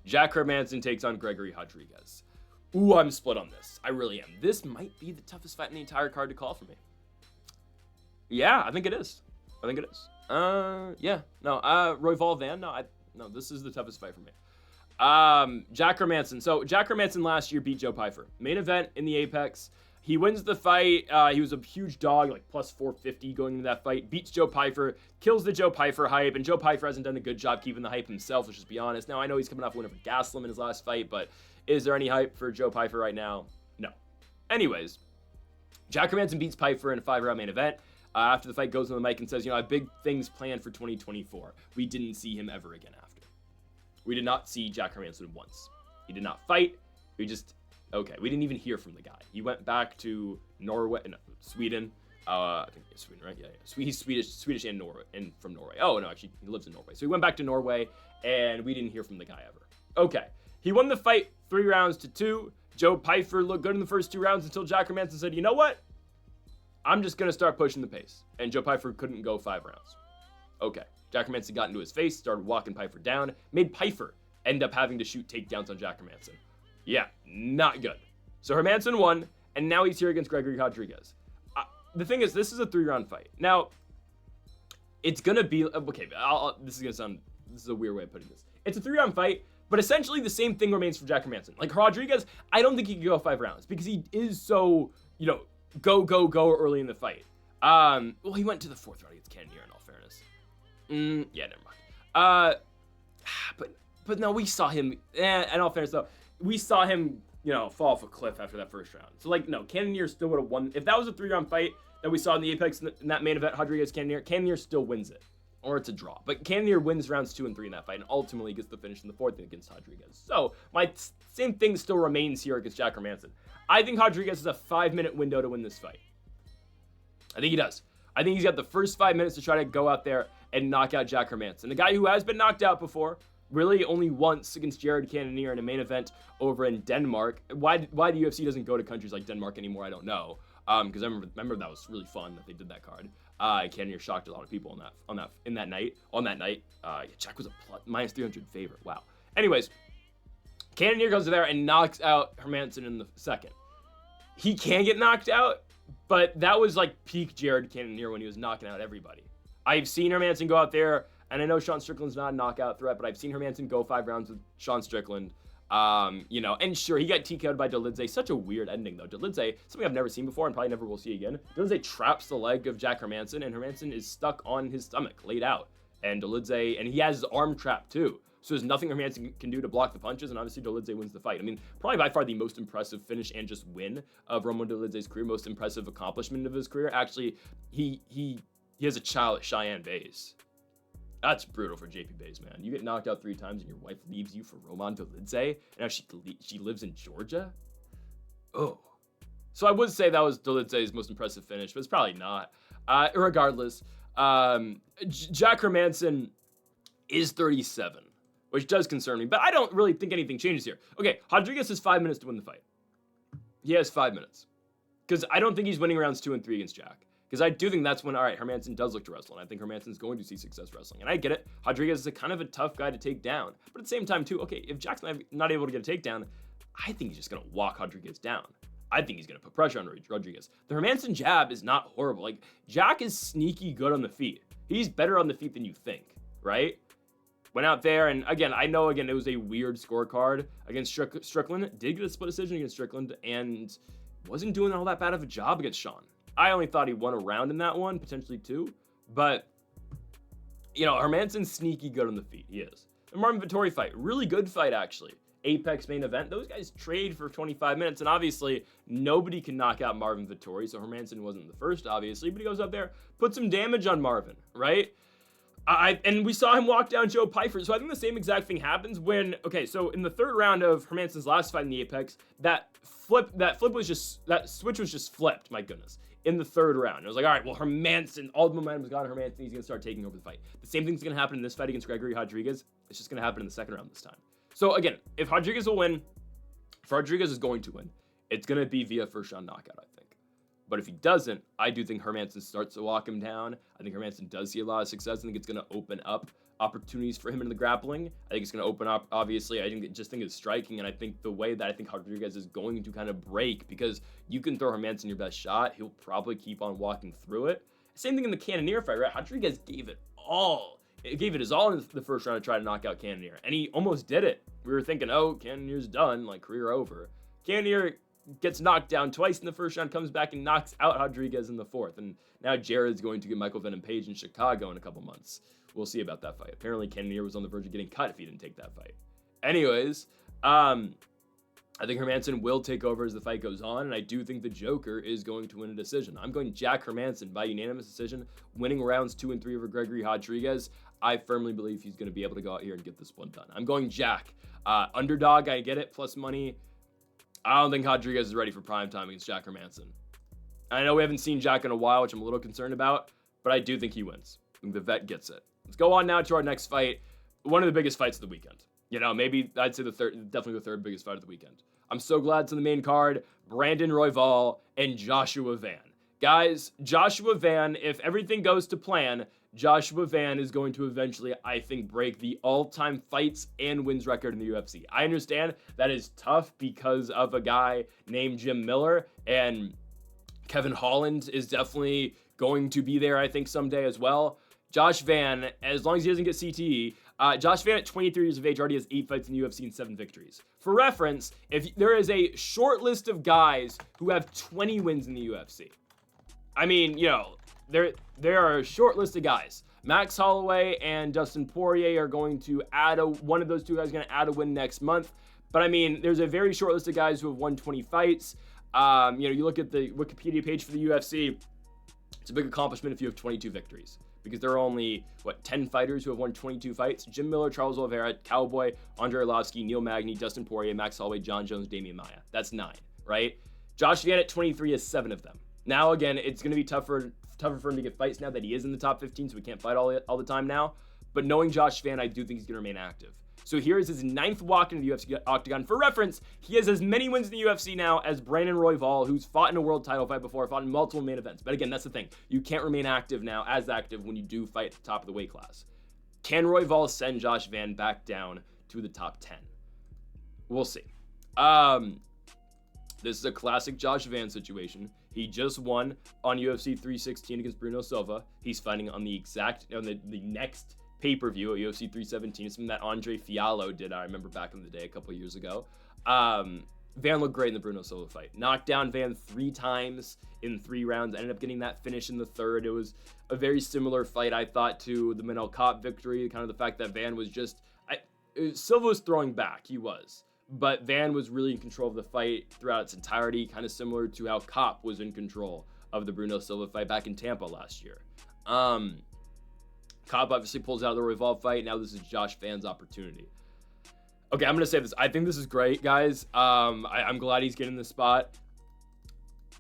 Jack Hermansson takes on Gregory Rodrigues. Ooh, I'm split on this. I really am. This might be the toughest fight in the entire card to call for me. Yeah, I think it is. Yeah. No, Royval Van. No, this is the toughest fight for me. Jack Hermansson. So Jack Hermansson last year beat Joe Pyfer. Main event in the Apex. He wins the fight. He was a huge dog, like plus 450 going into that fight. Beats Joe Pyfer, kills the Joe Pyfer hype, and Joe Pyfer hasn't done a good job keeping the hype himself, let's just be honest. Now, I know he's coming off a win over Gaslam in his last fight, but is there any hype for Joe Pyfer right now? No. Anyways, Jack Hermansson beats Pyfer in a 5-round main event. After the fight, goes on the mic and says, I have big things planned for 2024. We didn't see him ever again after. We did not see Jack Hermansson once. He did not fight. We didn't even hear from the guy. He went back to Sweden. I think it's Sweden, right? Yeah. He's Swedish and from Norway. Oh, no, actually, he lives in Norway. So he went back to Norway, and we didn't hear from the guy ever. Okay. He won the fight 3 rounds to 2. Joe Pyfer looked good in the first 2 rounds until Jack Hermansson said, you know what? I'm just going to start pushing the pace. And Joe Pyfer couldn't go 5 rounds. Okay. Jack Hermansson got into his face, started walking Pyfer down, made Pyfer end up having to shoot takedowns on Jack Hermansson. Yeah, not good. So Hermansson won, and now he's here against Gregory Rodrigues. The thing is, this is a 3-round fight. Now, it's going to be... Okay, this is a weird way of putting this. It's a 3-round fight, but essentially the same thing remains for Jack Hermansson. Like, Rodrigues, I don't think he can go 5 rounds because he is so, go early in the fight. Well, he went to the 4th round against Cannonier, in all fairness. Yeah, never mind. But no, we saw him, in all fairness, though, we saw him, fall off a cliff after that first round. So, no, Cannonier still would have won. If that was a 3-round fight that we saw in the Apex in that main event, Cannonier still wins it. Or it's a draw. But Cannonier wins rounds 2 and 3 in that fight, and ultimately gets the finish in the 4th against Rodrigues. So, my same thing still remains here against Jack Hermansson. I think Rodrigues has a 5-minute window to win this fight. I think he does. I think he's got the first 5 minutes to try to go out there and knock out Jack Hermansson. The guy who has been knocked out before, really only once against Jared Cannonier in a main event over in Denmark. Why the UFC doesn't go to countries like Denmark anymore, I don't know. Because I remember that was really fun that they did that card. Cannonier shocked a lot of people on that night. Jack was a minus 300 favorite. Wow. Anyways, Cannonier goes there and knocks out Hermansson in the 2nd. He can get knocked out, but that was like peak Jared Cannonier when he was knocking out everybody. I've seen Hermansson go out there, and I know Sean Strickland's not a knockout threat, but I've seen Hermansson go 5 rounds with Sean Strickland. And sure, he got TKO'd by Delidze. Such a weird ending, though. Delidze, something I've never seen before and probably never will see again. Delidze traps the leg of Jack Hermansson, and Hermansson is stuck on his stomach, laid out. And Delidze, and he has his arm trapped, too. So there's nothing Hermansson can do to block the punches, and obviously Delidze wins the fight. I mean, probably by far the most impressive finish and just win of Roman Delidze's career, most impressive accomplishment of his career. Actually, he has a child at Cheyenne Bays. That's brutal for JP Bays, man. You get knocked out 3 times and your wife leaves you for Roman Delidze, and now she lives in Georgia? Oh. So I would say that was Delidze's most impressive finish, but it's probably not. Regardless, Jack Hermansson is 37, which does concern me, but I don't really think anything changes here. Okay, Rodrigues has 5 minutes to win the fight. He has 5 minutes. Because I don't think he's winning rounds 2 and 3 against Jack. Because I do think that's when, all right, Hermansson does look to wrestle, and I think Hermansson's going to see success wrestling. And I get it. Rodrigues is a kind of a tough guy to take down. But at the same time, too, okay, if Jack's not able to get a takedown, I think he's just going to walk Rodrigues down. I think he's going to put pressure on Rodrigues. The Hermansson jab is not horrible. Like, Jack is sneaky good on the feet. He's better on the feet than you think, right? Went out there, and again, I know, it was a weird scorecard against Strickland. Did get a split decision against Strickland, and wasn't doing all that bad of a job against Sean. I only thought he won a round in that one, potentially 2. But, Hermansson's sneaky good on the feet. He is. The Marvin Vettori fight, really good fight, actually. Apex main event. Those guys trade for 25 minutes, and obviously, nobody can knock out Marvin Vettori, so Hermansson wasn't the first, obviously, but he goes up there, put some damage on Marvin, right? And we saw him walk down Joe Pyfer, so I think the same exact thing happens when, so in the 3rd round of Hermansson's last fight in the Apex, that switch was just flipped, my goodness, in the 3rd round. It was like, all right, well, Hermansson, all the momentum was gone on Hermansson, he's going to start taking over the fight. The same thing's going to happen in this fight against Gregory Rodrigues. It's just going to happen in the 2nd round this time. So again, if Rodrigues will win, if Rodrigues is going to win, it's going to be via first round knockout, I think. But if he doesn't, I do think Hermansson starts to walk him down. I think Hermansson does see a lot of success. I think it's going to open up opportunities for him in the grappling. I think it's going to open up, obviously, I think it's striking, and I think the way that I think Rodrigues is going to kind of break, because you can throw Hermansson your best shot, he'll probably keep on walking through it. Same thing in the Cannonier fight, right? Rodrigues gave it all. It gave it his all in the first round to try to knock out Cannonier, and he almost did it. We were thinking, oh, Cannonier's done, like, career over. Cannonier gets knocked down twice in the first round, comes back and knocks out Rodrigues in the 4th. And now Jared's going to get Michael Venom Page in Chicago in a couple months. We'll see about that fight. Apparently, Cannonier was on the verge of getting cut if he didn't take that fight. Anyways, I think Hermansson will take over as the fight goes on, and I do think the Joker is going to win a decision. I'm going Jack Hermansson by unanimous decision, winning rounds 2 and 3 over Gregory Rodrigues. I firmly believe he's going to be able to go out here and get this one done. I'm going Jack. Underdog, I get it, plus money. I don't think Rodrigues is ready for prime time against Jack Hermansson. I know we haven't seen Jack in a while, which I'm a little concerned about, but I do think he wins. I think the vet gets it. Let's go on now to our next fight. One of the biggest fights of the weekend. You know, maybe I'd say definitely the third biggest fight of the weekend. I'm so glad it's on the main card. Brandon Royval and Joshua Van. Guys, Joshua Van, if everything goes to plan, Joshua Van is going to eventually, I think, break the all-time fights and wins record in the UFC. I understand that is tough because of a guy named Jim Miller, and Kevin Holland is definitely going to be there, I think, someday as well. Josh Van, as long as he doesn't get CTE, Josh Van at 23 years of age already has 8 fights in the UFC and 7 victories. For reference, if there is a short list of guys who have 20 wins in the UFC. I mean, you know, there are a short list of guys. Max Holloway and Dustin Poirier are going to add one of those two guys is going to add a win next month. But I mean, there's a very short list of guys who have won 20 fights. You know, you look at the Wikipedia page for the UFC, it's a big accomplishment if you have 22 victories. Because there are only, 10 fighters who have won 22 fights? Jim Miller, Charles Oliveira, Cowboy, Andre Arlovski, Neil Magny, Dustin Poirier, Max Holloway, John Jones, Damian Maia. That's 9, right? Josh Van at 23 has 7 of them. Now, again, it's going to be tougher for him to get fights now that he is in the top 15, so we can't fight all the time now. But knowing Josh Van, I do think he's going to remain active. So here is his 9th walk into the UFC octagon. For reference, he has as many wins in the UFC now as Brandon Royval, who's fought in a world title fight before, fought in multiple main events. But again, that's the thing. You can't remain active now, as active when you do fight at the top of the weight class. Can Royval send Josh Van back down to the top 10? We'll see. This is a classic Josh Van situation. He just won on UFC 316 against Bruno Silva. He's fighting on the next pay-per-view at UFC 317. It's something that Andre Fiallo did, I remember back in the day, a couple years ago. Van looked great in the Bruno Silva fight. Knocked down Van 3 times in 3 rounds. Ended up getting that finish in the 3rd. It was a very similar fight, I thought, to the Manel Kape victory. Kind of the fact that Van was just... Silva was throwing back. He was. But Van was really in control of the fight throughout its entirety, kind of similar to how Kape was in control of the Bruno Silva fight back in Tampa last year. Kape obviously pulls out of the Royval fight. Now this is Josh Van's opportunity. Okay, I'm going to say this. I think this is great, guys. I'm glad he's getting this spot.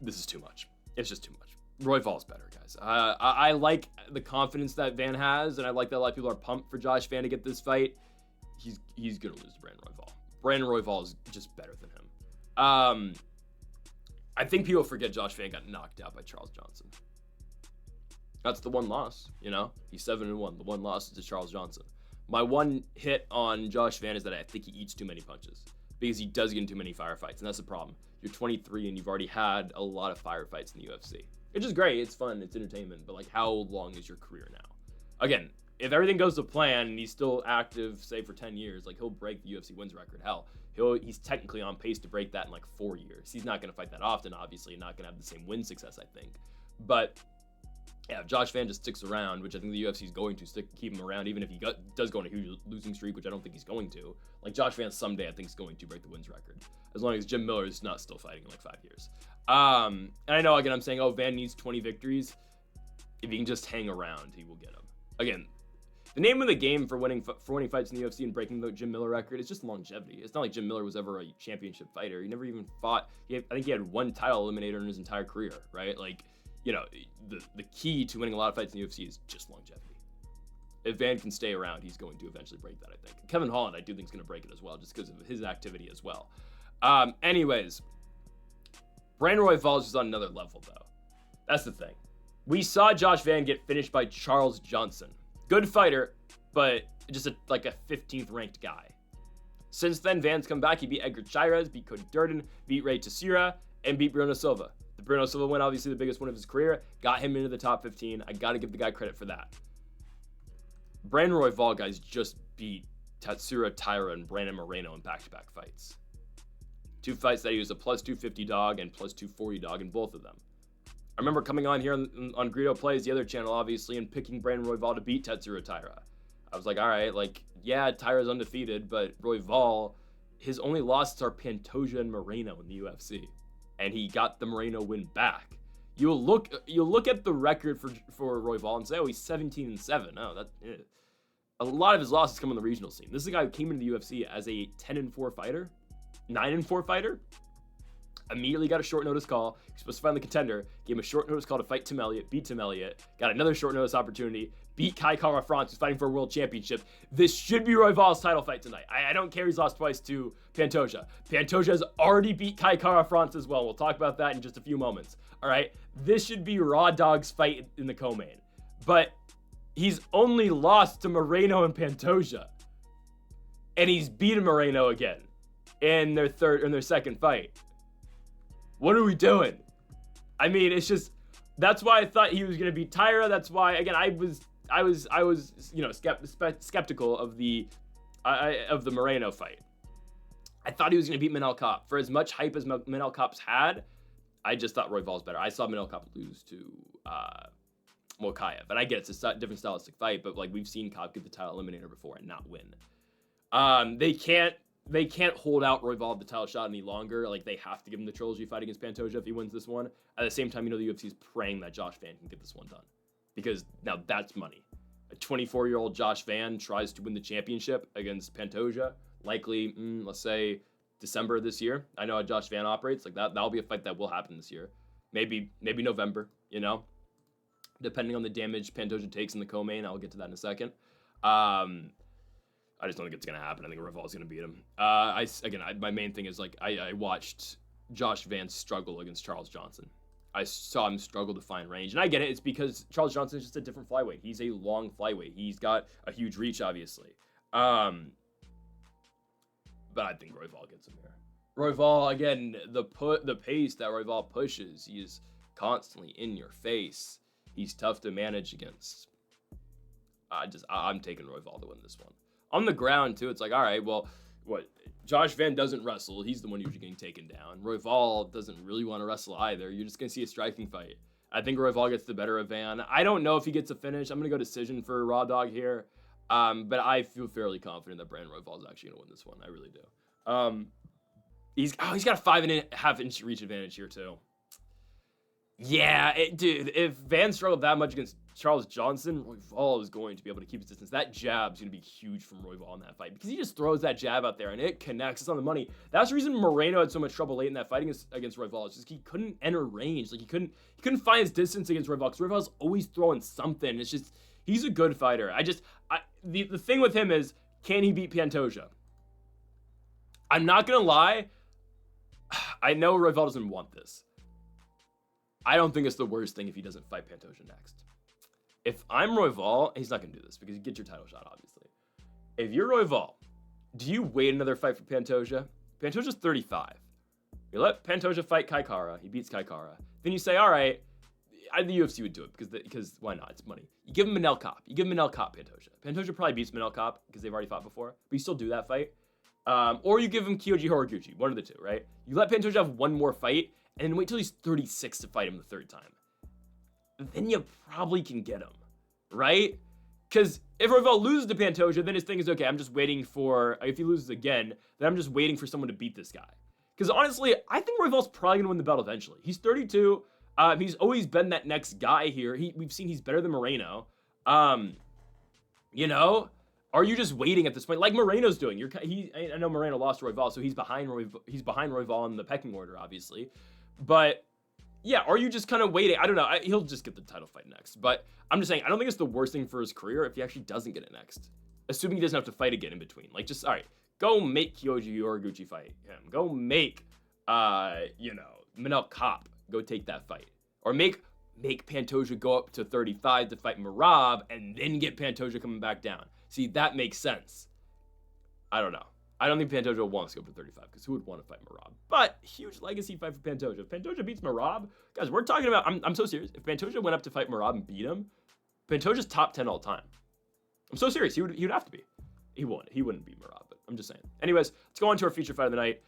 This is too much. It's just too much. Royval's better, guys. I like the confidence that Van has, and I like that a lot of people are pumped for Josh Van to get this fight. He's going to lose to Brandon Royval. Brandon Royval is just better than him. I think people forget Josh Van got knocked out by Charles Johnson. That's the one loss, you know? He's 7-1. The one loss is to Charles Johnson. My one hit on Josh Van is that I think he eats too many punches because he does get in too many firefights, and that's the problem. You're 23 and you've already had a lot of firefights in the UFC. Which is great. It's fun. It's entertainment. But, like, how long is your career now? Again, if everything goes to plan and he's still active, say, for 10 years, like, he'll break the UFC wins record. Hell, he's technically on pace to break that in, like, 4 years. He's not going to fight that often, obviously, not going to have the same win success, I think. But, yeah, if Josh Van just sticks around, which I think the UFC is going to keep him around, even if he does go on a huge losing streak, which I don't think he's going to. Like, Josh Van someday, I think, is going to break the wins record. As long as Jim Miller is not still fighting in, like, 5 years. And I know, again, I'm saying, oh, Van needs 20 victories. If he can just hang around, he will get them. Again, the name of the game for winning fights in the UFC and breaking the Jim Miller record is just longevity. It's not like Jim Miller was ever a championship fighter. He never even fought. I think he had 1 title eliminator in his entire career, right? Like, you know, the key to winning a lot of fights in the UFC is just longevity. If Van can stay around, he's going to eventually break that, I think. Kevin Holland, I do think, is going to break it as well, just because of his activity as well. Anyways, Brandon Royval is just on another level, though. That's the thing. We saw Josh Van get finished by Charles Johnson. Good fighter, but just a 15th ranked guy. Since then, Van's come back. He beat Edgar Chairez, beat Cody Durden, beat Ray Teixeira, and beat Bruno Silva. The Bruno Silva win, obviously the biggest win of his career, got him into the top 15. I got to give the guy credit for that. Brandon Royval, guys, just beat Tatsuro Taira and Brandon Moreno in back-to-back fights. 2 fights that he was a plus 250 dog and plus 240 dog in both of them. I remember coming on here on Greedo Plays, the other channel, obviously, and picking Brandon Royval to beat Tatsuro Taira. I was like, all right, like, yeah, Taira's undefeated, but Royval his only losses are Pantoja and Moreno in the UFC, and he got the Moreno win back. You'll look at the record for Royval and say, oh, he's 17-7. Oh, a lot of his losses come on the regional scene. This is a guy who came into the UFC as a 10-4 fighter, 9-4 fighter. Immediately got a short notice call. He's supposed to find the contender. Gave him a short notice call to fight Tim Elliott. Beat Tim Elliott. Got another short notice opportunity. Beat Kai Kara France, who's fighting for a world championship. This should be Royval's title fight tonight. I don't care he's lost twice to Pantoja. Pantoja has already beat Kai Kara France as well. We'll talk about that in just a few moments. All right? This should be Raw Dog's fight in the co-main. But he's only lost to Moreno and Pantoja. And he's beaten Moreno again in their second fight. What are we doing? I mean, it's just, that's why I thought he was going to beat Tyra. That's why, again, I was skeptical of the Moreno fight. I thought he was going to beat Manel Kopp. For as much hype as Manel Kopp's had, I just thought Royval's better. I saw Manel Kopp lose to Moicano, and I get it's a different stylistic fight, but like we've seen Kopp get the title eliminator before and not win. They can't hold out Royval the title shot any longer. Like, they have to give him the trilogy fight against Pantoja if he wins this one. At the same time, the UFC is praying that Josh Van can get this one done. Because now that's money. A 24-year-old Josh Van tries to win the championship against Pantoja. Likely, let's say, December this year. I know how Josh Van operates. Like, that'll be a fight that will happen this year. Maybe November, Depending on the damage Pantoja takes in the co-main. I'll get to that in a second. I just don't think it's going to happen. I think Royval's going to beat him. My main thing is, like, I watched Josh Van struggle against Charles Johnson. I saw him struggle to find range. And I get it. It's because Charles Johnson is just a different flyweight. He's a long flyweight. He's got a huge reach, obviously. But I think Royval gets him here. Royval, again, the pace that Royval pushes, he is constantly in your face. He's tough to manage against. I'm taking Royval to win this one. On the ground, too, it's like, all right, well, what? Josh Van doesn't wrestle. He's the one usually getting taken down. Royval doesn't really want to wrestle either. You're just going to see a striking fight. I think Royval gets the better of Van. I don't know if he gets a finish. I'm going to go decision for Raw Dog here. But I feel fairly confident that Brandon Royval is actually going to win this one. I really do. He's got a 5.5 inch reach advantage here, too. Yeah, dude, if Van struggled that much against Charles Johnson, Royval is going to be able to keep his distance. That jab's going to be huge from Royval in that fight because he just throws that jab out there and it connects. It's on the money. That's the reason Moreno had so much trouble late in that fight against Royval. It's just he couldn't enter range. Like he couldn't find his distance against Royval because Royval's always throwing something. It's just he's a good fighter. The thing with him is, can he beat Pantoja? I'm not gonna lie. I know Royval doesn't want this. I don't think it's the worst thing if he doesn't fight Pantoja next. If I'm Royval, he's not going to do this because you get your title shot, obviously. If you're Royval, do you wait another fight for Pantoja? Pantoja's 35. You let Pantoja fight Kai Kara. He beats Kai Kara. Then you say, all right, the UFC would do it because why not? It's money. You give him Manel Kopp. You give him Manel Kopp, Pantoja. Pantoja probably beats Manel Kopp because they've already fought before, but you still do that fight. Or you give him Kyoji Horiguchi, one of the two, right? You let Pantoja have one more fight, and then wait till he's 36 to fight him the third time. Then you probably can get him, right? Because if Royval loses to Pantoja, then his thing is, okay, I'm just waiting for, if he loses again, then I'm just waiting for someone to beat this guy. Because honestly, I think Royval's probably going to win the belt eventually. He's 32. He's always been that next guy here. We've seen he's better than Moreno. Are you just waiting at this point, like Moreno's doing? I know Moreno lost to Royval, so he's behind Royval in the pecking order, obviously. But yeah, are you just kind of waiting? I don't know. He'll just get the title fight next. But I'm just saying, I don't think it's the worst thing for his career if he actually doesn't get it next. Assuming he doesn't have to fight again in between. Like, just, all right, go make Kyoji Horiguchi fight him. Go make, Manel Kopp go take that fight. Or make Pantoja go up to 35 to fight Merab and then get Pantoja coming back down. See, that makes sense. I don't know. I don't think Pantoja wants to go for 35 because who would want to fight Merab? But huge legacy fight for Pantoja. If Pantoja beats Merab, guys, we're talking about, I'm so serious. If Pantoja went up to fight Merab and beat him, Pantoja's top 10 all time. I'm so serious. He would have to be. He wouldn't beat Merab, but I'm just saying. Anyways, let's go on to our feature fight of the night.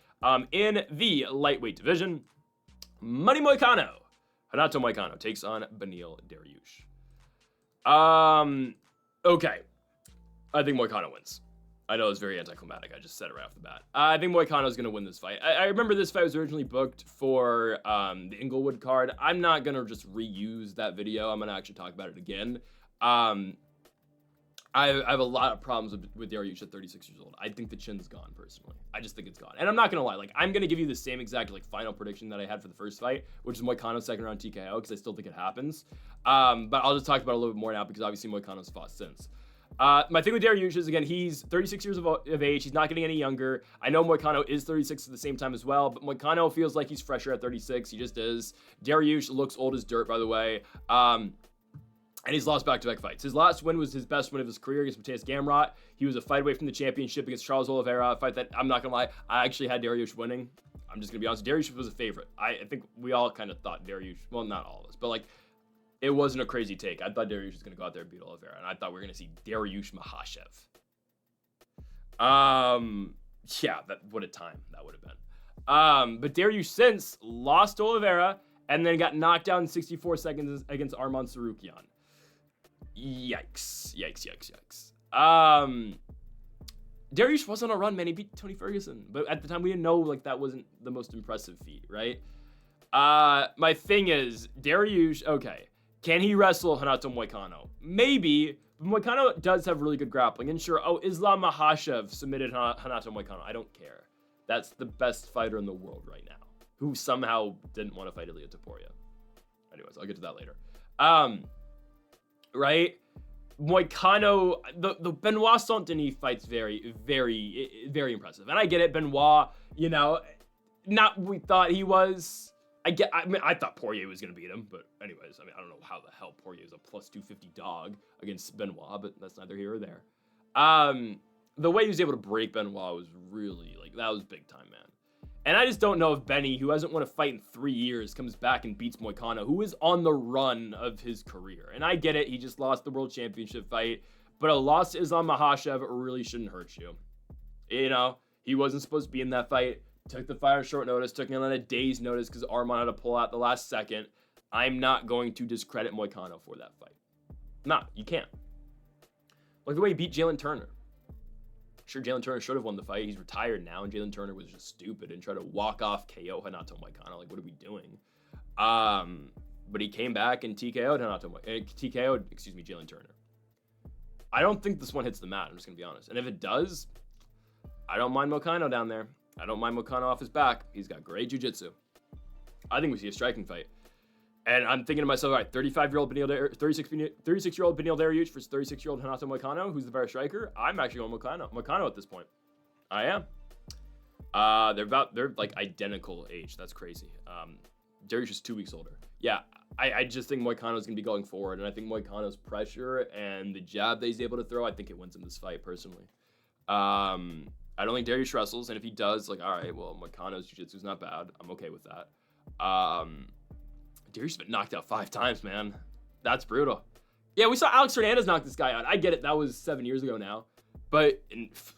In the lightweight division, Money Moicano. Renato Moicano takes on Beneil Dariush. Okay. I think Moicano wins. I know it's very anticlimactic. I just said it right off the bat. I think Moicano's going to win this fight. I remember this fight was originally booked for the Inglewood card. I'm not going to just reuse that video. I'm going to actually talk about it again. I have a lot of problems with Dariush at 36 years old. I think the chin's gone, personally. I just think it's gone. And I'm not going to lie. Like, I'm going to give you the same exact, like, final prediction that I had for the first fight, which is Moicano second round TKO, because I still think it happens. But I'll just talk about it a little bit more now, because obviously Moicano's fought since. My thing with Dariush is, again, he's 36 years of age. He's not getting any younger. I know Moicano is 36 at the same time as well, but Moicano feels like he's fresher at 36. He just is. Dariush looks old as dirt, by the way. And he's lost back-to-back fights. His last win was his best win of his career against Mateus Gamrot. He was a fight away from the championship against Charles Oliveira, a fight that, I'm not going to lie, I actually had Dariush winning. I'm just going to be honest. Dariush was a favorite. I think we all kind of thought Dariush, well, not all of us, but, like, it wasn't a crazy take. I thought Dariush was going to go out there and beat Oliveira, and I thought we were going to see Dariush Makhachev. Yeah, what a time that would have been. But Dariush since lost to Oliveira and then got knocked down in 64 seconds against Arman Tsarukyan. Yikes. Dariush was on a run, man. He beat Tony Ferguson. But at the time, we didn't know, like, that wasn't the most impressive feat, right? My thing is, Dariush, okay. Can he wrestle Renato Moicano? Maybe. But Moicano does have really good grappling. And sure, Islam Makhachev submitted Renato Moicano. I don't care. That's the best fighter in the world right now, who somehow didn't want to fight Ilia Topuria. Anyways, I'll get to that later. Right? Moicano, the Benoit Saint-Denis fight's very, very, very impressive. And I get it, Benoit, you know, not what we thought he was. I mean, I thought Poirier was going to beat him, but anyways, I mean, I don't know how the hell Poirier is a plus 250 dog against Benoit, but that's neither here or there. The way he was able to break Benoit was really, like, that was big time, man. And I just don't know if Benny, who hasn't won a fight in 3 years, comes back and beats Moicano, who is on the run of his career. And I get it, he just lost the World Championship fight, but a loss to Islam Makhachev really shouldn't hurt you. You know, he wasn't supposed to be in that fight, took the fight on short notice, took it on a day's notice because Arman had to pull out the last second. I'm not going to discredit Moicano for that fight. Nah, you can't. Like the way he beat Jalen Turner. Sure, Jalen Turner should have won the fight. He's retired now, and Jalen Turner was just stupid and tried to walk off KO Renato Moicano. Like, what are we doing? But he came back and TKO'd Jalen Turner. I don't think this one hits the mat. I'm just gonna be honest. And if it does, I don't mind Moicano down there. I don't mind Moicano off his back. He's got great jiu-jitsu. I think we see a striking fight. And I'm thinking to myself, all right, 36-year-old Beneil Dariush versus 36-year-old Renato Moicano, who's the better striker. I'm actually going Moicano at this point. I am. They're like identical age. That's crazy. Dariush is 2 weeks older. Yeah, I just think Moicano's going to be going forward, and I think Moicano's pressure and the jab that he's able to throw, I think it wins him this fight, personally. I don't think Dariush wrestles, and if he does, like, all right, well, Moicano's jiu-jitsu's not bad. I'm okay with that. Dariush's been knocked out 5 times, man. That's brutal. Yeah, we saw Alex Hernandez knock this guy out. I get it. That was 7 years ago now. But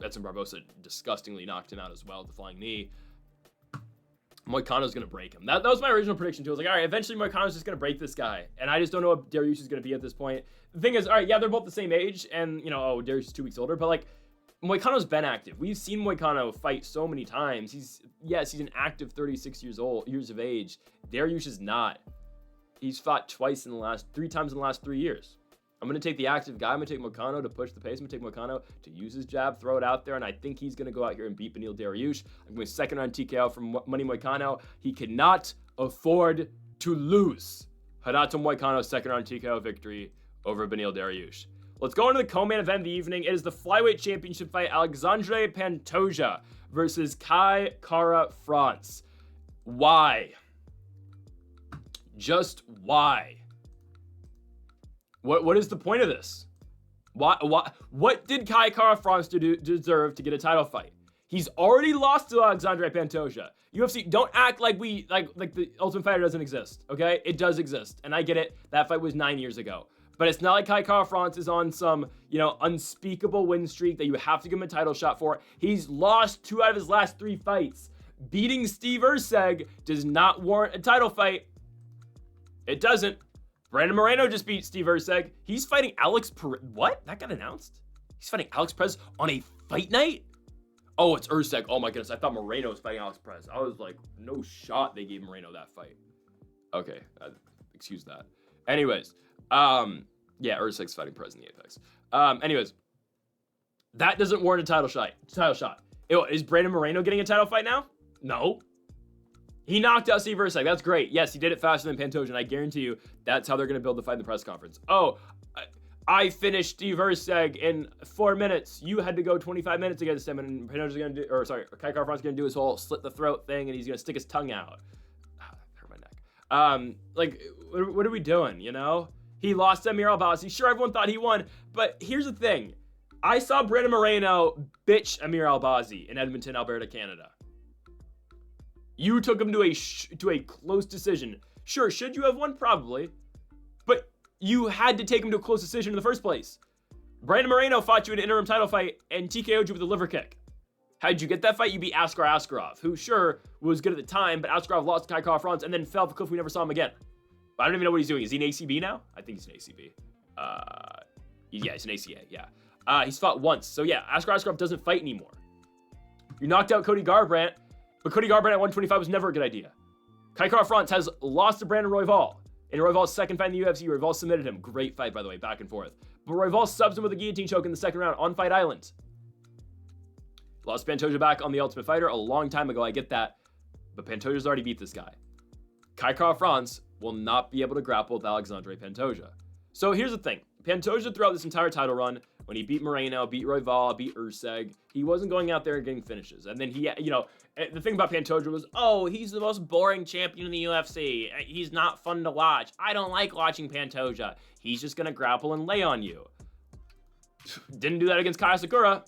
Edson Barbosa disgustingly knocked him out as well with the flying knee. Moicano's going to break him. That was my original prediction, too. I was like, all right, eventually Moicano's just going to break this guy. And I just don't know what Dariush is going to be at this point. The thing is, all right, yeah, they're both the same age. And, you know, Dariush is 2 weeks older. But, like, Moicano's been active. We've seen Moicano fight so many times. He's an active 36 years of age. Dariush is not. He's fought 3 times in the last 3 years. I'm going to take the active guy. I'm going to take Moicano to push the pace. I'm going to take Moicano to use his jab, throw it out there, and I think he's going to go out here and beat Beneil Dariush. I'm going second round TKO from Money Moicano. He cannot afford to lose. Renato Moicano, second round TKO victory over Beneil Dariush. Let's go into the co-main event of the evening. It is the flyweight championship fight, Alexandre Pantoja versus Kai Kara France. Why? Just why? What is the point of this? What did Kai Kara France deserve to get a title fight? He's already lost to Alexandre Pantoja. UFC, don't act like the Ultimate Fighter doesn't exist, okay? It does exist, and I get it. That fight was 9 years ago. But it's not like Kai Kara France is on some, unspeakable win streak that you have to give him a title shot for. He's lost 2 out of his last 3 fights. Beating Steve Erceg does not warrant a title fight. It doesn't. Brandon Moreno just beat Steve Erceg. He's fighting Alex Perez. What? That got announced? He's fighting Alex Perez on a fight night? Oh, it's Usyk. Oh my goodness, I thought Moreno was fighting Alex Perez. I was like, no shot they gave Moreno that fight. Okay, excuse that. Anyways, yeah, Usyk's fighting Perez in the Apex. Anyways, that doesn't warrant a title shot. Is Brandon Moreno getting a title fight now? No. He knocked out Steve Usyk. That's great. Yes, he did it faster than Pantoja, and I guarantee you that's how they're going to build the fight in the press conference. Oh, I finished Steve Usyk in 4 minutes. You had to go 25 minutes against him, and Pantoja's going to do, or sorry, Kai Kara-France's going to do his whole slit the throat thing, and he's going to stick his tongue out. Hurt my neck. Like, what are we doing, you know? He lost to Amir Albazi. Sure, everyone thought he won, but here's the thing. I saw Brandon Moreno bitch Amir Albazi in Edmonton, Alberta, Canada. You took him to a close decision. Sure, should you have won? Probably. But you had to take him to a close decision in the first place. Brandon Moreno fought you in an interim title fight and TKO'd you with a liver kick. How'd you get that fight? You beat Askar Askarov, who sure was good at the time, but Askarov lost to Kai Kara-France and then fell off a cliff. We never saw him again. But I don't even know what he's doing. Is he an ACB now? I think he's an ACB. Yeah, he's an ACA, yeah. He's fought once. So yeah, Askar Askarov doesn't fight anymore. You knocked out Cody Garbrandt, but Cody Garbrandt at 125 was never a good idea. Kai Kara-France has lost to Brandon Royval. In Royval's second fight in the UFC, Royval submitted him. Great fight, by the way, back and forth. But Royval subs him with a guillotine choke in the second round on Fight Island. Lost Pantoja back on The Ultimate Fighter a long time ago, I get that. But Pantoja's already beat this guy. Kai Kara-France will not be able to grapple with Alexandre Pantoja. So here's the thing. Pantoja throughout this entire title run, when he beat Moreno, beat Royval, beat Usyk, he wasn't going out there and getting finishes. And then he, you know, the thing about Pantoja was, oh, he's the most boring champion in the UFC. He's not fun to watch. I don't like watching Pantoja. He's just going to grapple and lay on you. Didn't do that against Kaya Sakura.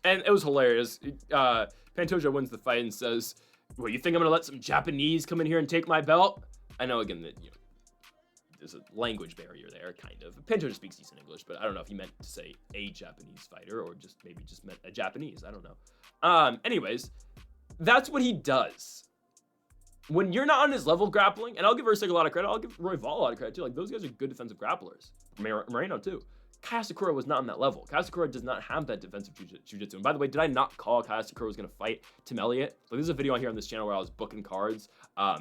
And it was hilarious. Pantoja wins the fight and says, well, you think I'm going to let some Japanese come in here and take my belt? I know, again, that, you know, there's a language barrier there, kind of. Pantoja speaks decent English, but I don't know if he meant to say a Japanese fighter or just maybe just meant a Japanese. I don't know. Anyways, that's what he does. When you're not on his level grappling, and I'll give Usyk a lot of credit, I'll give Royval a lot of credit too. Like, those guys are good defensive grapplers. Moreno too. Kaya Sakura was not on that level. Kaya Sakura does not have that defensive jiu-jitsu. And by the way, did I not call Kaya Sakura was going to fight Tim Elliott? Like, there's a video on here on this channel where I was booking cards.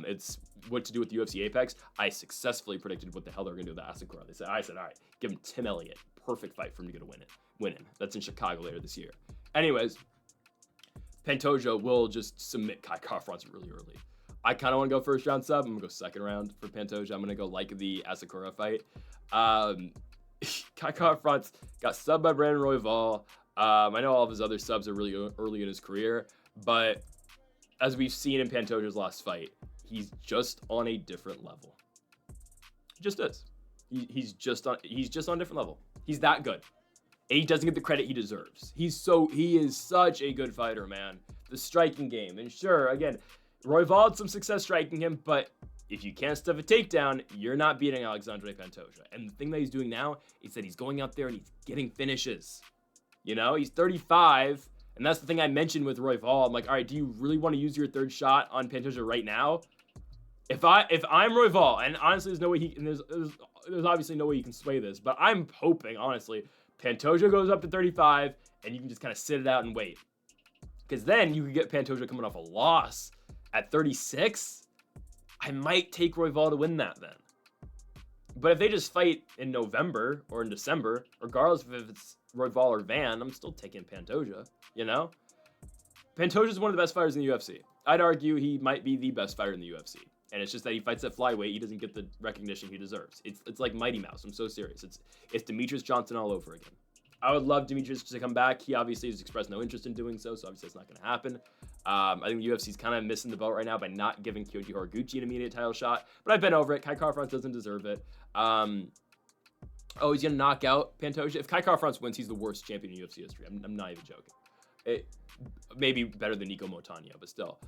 It's what to do with the UFC Apex. I successfully predicted what the hell they were going to do with Asakura. I said, all right, give him Tim Elliott. Perfect fight for him to get a win in. That's in Chicago later this year. Anyways, Pantoja will just submit Kai Kara-France really early. I kind of want to go first round sub. I'm going to go second round for Pantoja. I'm going to go like the Asakura fight. Kai Kara-France got subbed by Brandon Royval. I know all of his other subs are really early in his career, but as we've seen in Pantoja's last fight, he's just on a different level. He just is. He's just on a different level. He's that good. And he doesn't get the credit he deserves. He is such a good fighter, man. The striking game. And sure, again, Royval had some success striking him, but if you can't stuff a takedown, you're not beating Alexandre Pantoja. And the thing that he's doing now is that he's going out there and he's getting finishes. You know, he's 35, and that's the thing I mentioned with Royval. I'm like, all right, do you really want to use your third shot on Pantoja right now? If I'm Royval, and honestly, there's no way there's obviously no way you can sway this, but I'm hoping, honestly, Pantoja goes up to 35, and you can just kind of sit it out and wait. Because then you could get Pantoja coming off a loss at 36. I might take Royval to win that then. But if they just fight in November or in December, regardless if it's Royval or Van, I'm still taking Pantoja, you know? Pantoja is one of the best fighters in the UFC. I'd argue he might be the best fighter in the UFC. And it's just that he fights at flyweight, he doesn't get the recognition he deserves. It's like Mighty Mouse. I'm so serious. It's Demetrius Johnson all over again. I would love Demetrius to come back. He obviously has expressed no interest in doing so obviously it's not going to happen. I think the UFC's kind of missing the boat right now by not giving Kyoji Horiguchi an immediate title shot. But I've been over it. Kai Kara-France doesn't deserve it. Oh, he's going to knock out Pantoja? If Kai Kara-France wins, he's the worst champion in UFC history. I'm not even joking. Maybe better than Nico Montano, but still.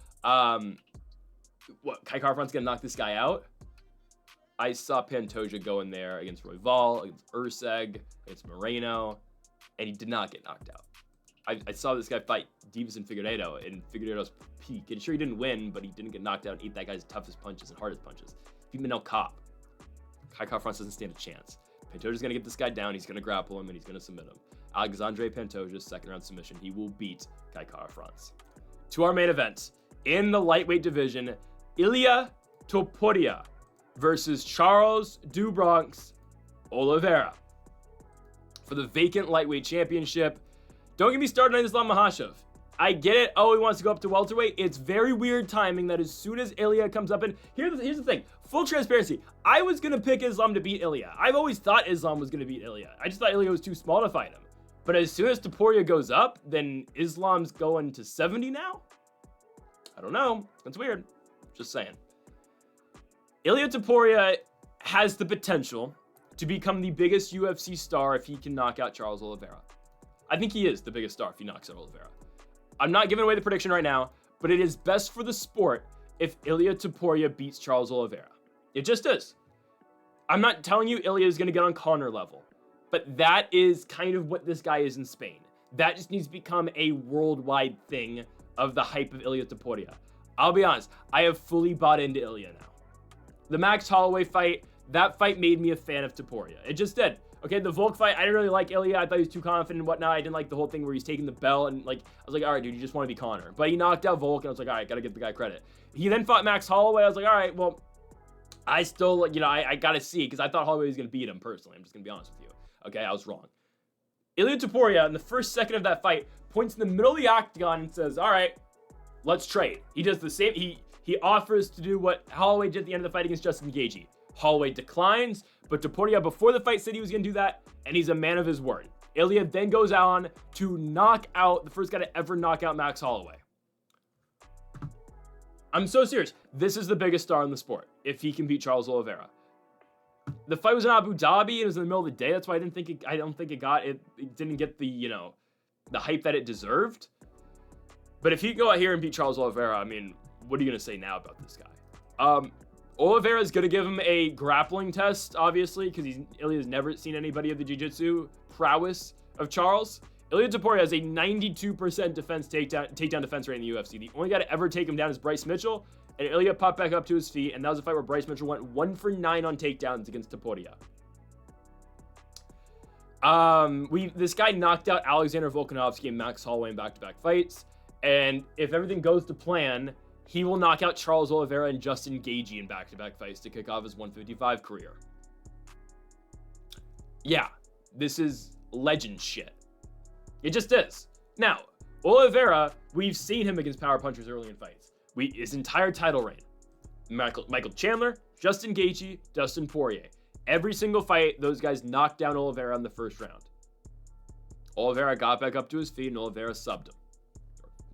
What, Kai Kara-France going to knock this guy out? I saw Pantoja go in there against Royval, against Usyk, against Moreno, and he did not get knocked out. I saw this guy fight Divas and Figueiredo in Figueiredo's peak. And sure, he didn't win, but he didn't get knocked out and ate that guy's toughest punches and hardest punches. He beat Manel Kape. Kai Kara-France doesn't stand a chance. Pantoja's going to get this guy down. He's going to grapple him, and he's going to submit him. Alexandre Pantoja's second-round submission. He will beat Kai Kara-France. To our main event. In the lightweight division, Ilia Topuria versus Charles do Bronx Oliveira for the vacant lightweight championship. Don't get me started on Islam Makhachev. I get it. Oh, he wants to go up to welterweight. It's very weird timing that as soon as Ilia comes up, and here's the thing. Full transparency. I was going to pick Islam to beat Ilia. I've always thought Islam was going to beat Ilia. I just thought Ilia was too small to fight him. But as soon as Topuria goes up, then Islam's going to 70 now? I don't know. That's weird. Just saying. Ilia Topuria has the potential to become the biggest UFC star if he can knock out Charles Oliveira. I think he is the biggest star if he knocks out Oliveira. I'm not giving away the prediction right now, but it is best for the sport if Ilia Topuria beats Charles Oliveira. It just is. I'm not telling you Ilia is going to get on Conor level, but that is kind of what this guy is in Spain. That just needs to become a worldwide thing of the hype of Ilia Topuria. I'll be honest, I have fully bought into Ilia now. The Max Holloway fight, that fight made me a fan of Topuria. It just did. Okay, the Volk fight, I didn't really like Ilia. I thought he was too confident and whatnot. I didn't like the whole thing where he's taking the belt and like, I was like, all right, dude, you just want to be Conor. But he knocked out Volk and I was like, all right, gotta give the guy credit. He then fought Max Holloway. I was like, all right, well, I still, I gotta see because I thought Holloway was gonna beat him personally. I'm just gonna be honest with you. Okay, I was wrong. Ilia Topuria, in the first second of that fight, points in the middle of the octagon and says, all right, let's trade. He does the same. He offers to do what Holloway did at the end of the fight against Justin Gaethje. Holloway declines, but Topuria before the fight said he was going to do that, and he's a man of his word. Ilia then goes on to knock out the first guy to ever knock out Max Holloway. I'm so serious. This is the biggest star in the sport if he can beat Charles Oliveira. The fight was in Abu Dhabi and it was in the middle of the day. That's why I don't think it didn't get the, the hype that it deserved. But if he can go out here and beat Charles Oliveira, I mean, what are you going to say now about this guy? Oliveira is going to give him a grappling test, obviously, because Ilia's never seen anybody of the jiu-jitsu prowess of Charles. Ilia Topuria has a 92% takedown defense rate in the UFC. The only guy to ever take him down is Bryce Mitchell, and Ilia popped back up to his feet, and that was a fight where Bryce Mitchell went 1 for 9 on takedowns against Topuria. This guy knocked out Alexander Volkanovski and Max Holloway in back-to-back fights, and if everything goes to plan, he will knock out Charles Oliveira and Justin Gaethje in back-to-back fights to kick off his 155 career. Yeah, this is legend shit. It just is. Now, Oliveira, we've seen him against power punchers early in fights. His entire title reign. Michael Chandler, Justin Gaethje, Dustin Poirier. Every single fight, those guys knocked down Oliveira in the first round. Oliveira got back up to his feet and Oliveira subbed him.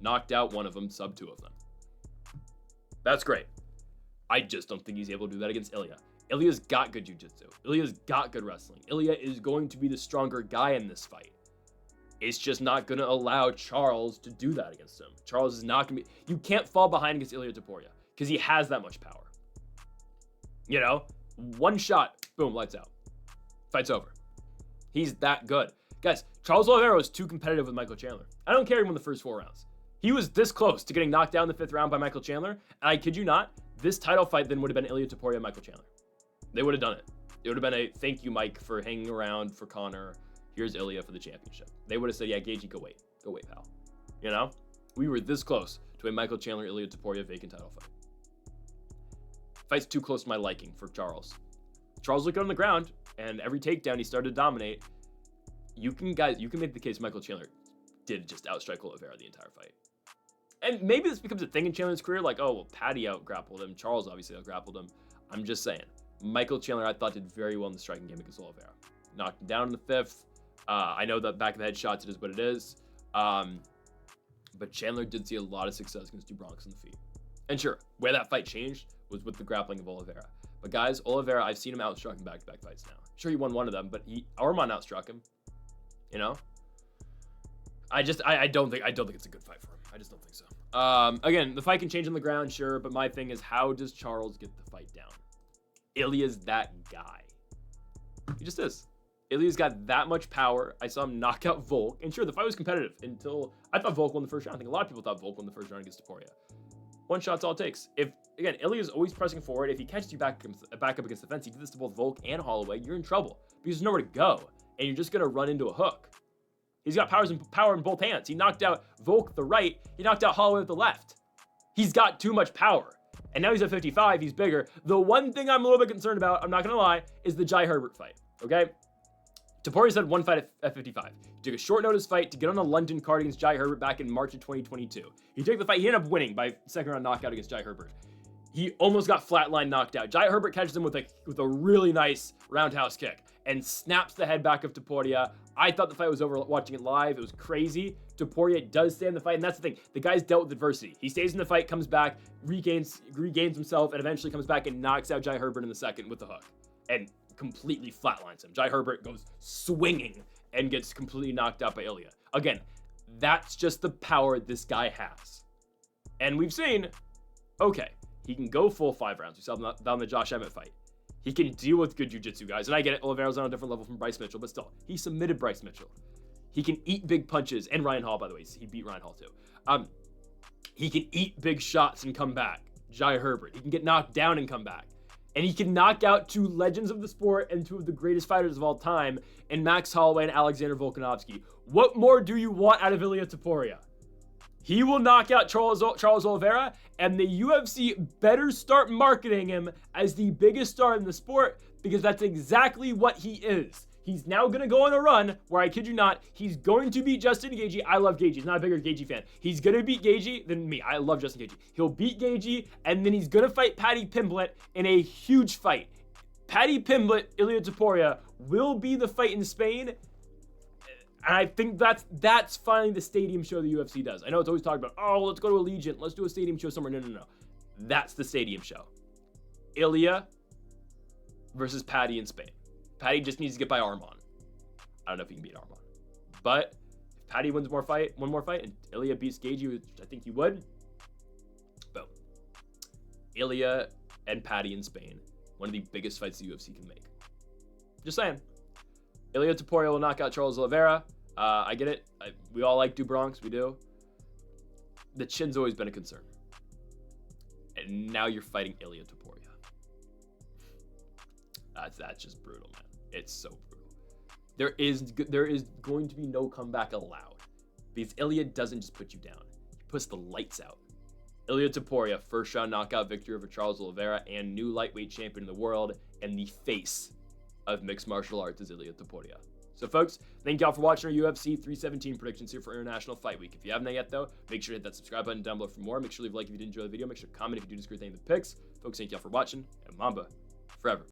Knocked out one of them, subbed 2 of them. That's great. I just don't think he's able to do that against Ilia. Ilia's got good jiu-jitsu. Ilia's got good wrestling. Ilia is going to be the stronger guy in this fight. It's just not going to allow Charles to do that against him. Charles is not going to be... You can't fall behind against Ilia Topuria because he has that much power. One shot, boom, lights out. Fight's over. He's that good. Guys, Charles Oliveira was too competitive with Michael Chandler. I don't care if he won the first 4 rounds. He was this close to getting knocked down in the 5th round by Michael Chandler. And I kid you not, this title fight then would have been Ilia Topuria and Michael Chandler. They would have done it. It would have been a thank you, Mike, for hanging around for Conor. Here's Ilia for the championship. They would have said, yeah, Gaethje, go wait. Go wait, pal. We were this close to a Michael Chandler, Ilia Topuria vacant title fight. Fight's too close to my liking for Charles. Charles looked on the ground, and every takedown he started to dominate. You can make the case Michael Chandler did just outstrike Oliveira the entire fight. And maybe this becomes a thing in Chandler's career, like, oh, well, Patty out-grappled him. Charles obviously out-grappled him. I'm just saying. Michael Chandler, I thought, did very well in the striking game against Oliveira. Knocked him down in the 5th. I know that back of the head shots, it is what it is. But Chandler did see a lot of success against do Bronx in the feet. And sure, where that fight changed was with the grappling of Oliveira. But guys, Oliveira, I've seen him outstruck in back-to-back fights now. Sure, he won one of them, but Arman outstruck him. I don't think it's a good fight for him. I just don't think so. Again, the fight can change on the ground, sure, but my thing is, how does Charles get the fight down? Ilia's that guy. He just is. Ilia's got that much power. I saw him knock out Volk. And sure, the fight was competitive until I thought Volk won the first round. I think a lot of people thought Volk won the first round against Topuria. One shot's all it takes. If, again, Ilia's always pressing forward. If he catches you back up against the fence, he did this to both Volk and Holloway, you're in trouble because there's nowhere to go, and you're just going to run into a hook. He's got power in both hands. He knocked out Volk with the right. He knocked out Holloway with the left. He's got too much power. And now he's at 55. He's bigger. The one thing I'm a little bit concerned about, I'm not going to lie, is the Jai Herbert fight, okay? Topuria's had one fight at 55. He took a short notice fight to get on a London card against Jai Herbert back in March of 2022. He took the fight. He ended up winning by second round knockout against Jai Herbert. He almost got flatline knocked out. Jai Herbert catches him with a really nice roundhouse kick and snaps the head back of Topuria. I thought the fight was over watching it live. It was crazy. Topuria does stay in the fight, and that's the thing. The guy's dealt with adversity. He stays in the fight, comes back, regains himself, and eventually comes back and knocks out Jai Herbert in the second with the hook. And completely flatlines him. Jai Herbert goes swinging and gets completely knocked out by Ilia. Again, that's just the power this guy has. And we've seen, okay, he can go full 5 rounds. We saw that on the Josh Emmett fight. He can deal with good jiu-jitsu guys. And I get it, Oliveira's on a different level from Bryce Mitchell, but still, he submitted Bryce Mitchell. He can eat big punches, and Ryan Hall, by the way, he beat Ryan Hall too. He can eat big shots and come back. Jai Herbert. He can get knocked down and come back. And he can knock out 2 legends of the sport and 2 of the greatest fighters of all time in Max Holloway and Alexander Volkanovski. What more do you want out of Ilia Topuria? He will knock out Charles Oliveira, and the UFC better start marketing him as the biggest star in the sport, because that's exactly what he is. He's now going to go on a run where, I kid you not, he's going to beat Justin Gaethje. I love Gaethje. He's not a bigger Gaethje fan. He's going to beat Gaethje than me. I love Justin Gaethje. He'll beat Gaethje, and then he's going to fight Paddy Pimblett in a huge fight. Paddy Pimblett, Ilia Topuria will be the fight in Spain. And I think that's finally the stadium show the UFC does. I know it's always talked about, oh, let's go to Allegiant. Let's do a stadium show somewhere. No. That's the stadium show. Ilia versus Paddy in Spain. Paddy just needs to get by Arman. I don't know if he can beat Arman. But if Paddy wins one more fight, and Ilia beats Gaethje, which I think he would, boom. Ilia and Paddy in Spain. One of the biggest fights the UFC can make. Just saying. Ilia Topuria will knock out Charles Oliveira. I get it. We all like Bronx. We do. The chin's always been a concern. And now you're fighting Ilia Topuria. That's just brutal, man. It's so brutal. There is going to be no comeback allowed, because Ilia doesn't just put you down. He puts the lights out. Ilia Topuria, first round knockout victory over Charles Oliveira, and new lightweight champion in the world, and the face of mixed martial arts is Ilia Topuria. So folks, thank y'all for watching our UFC 317 predictions here for International Fight Week. If you haven't yet though, make sure to hit that subscribe button down below for more. Make sure to leave a like if you did enjoy the video. Make sure to comment if you do disagree with any of the picks. Folks, thank y'all for watching, and Mamba forever.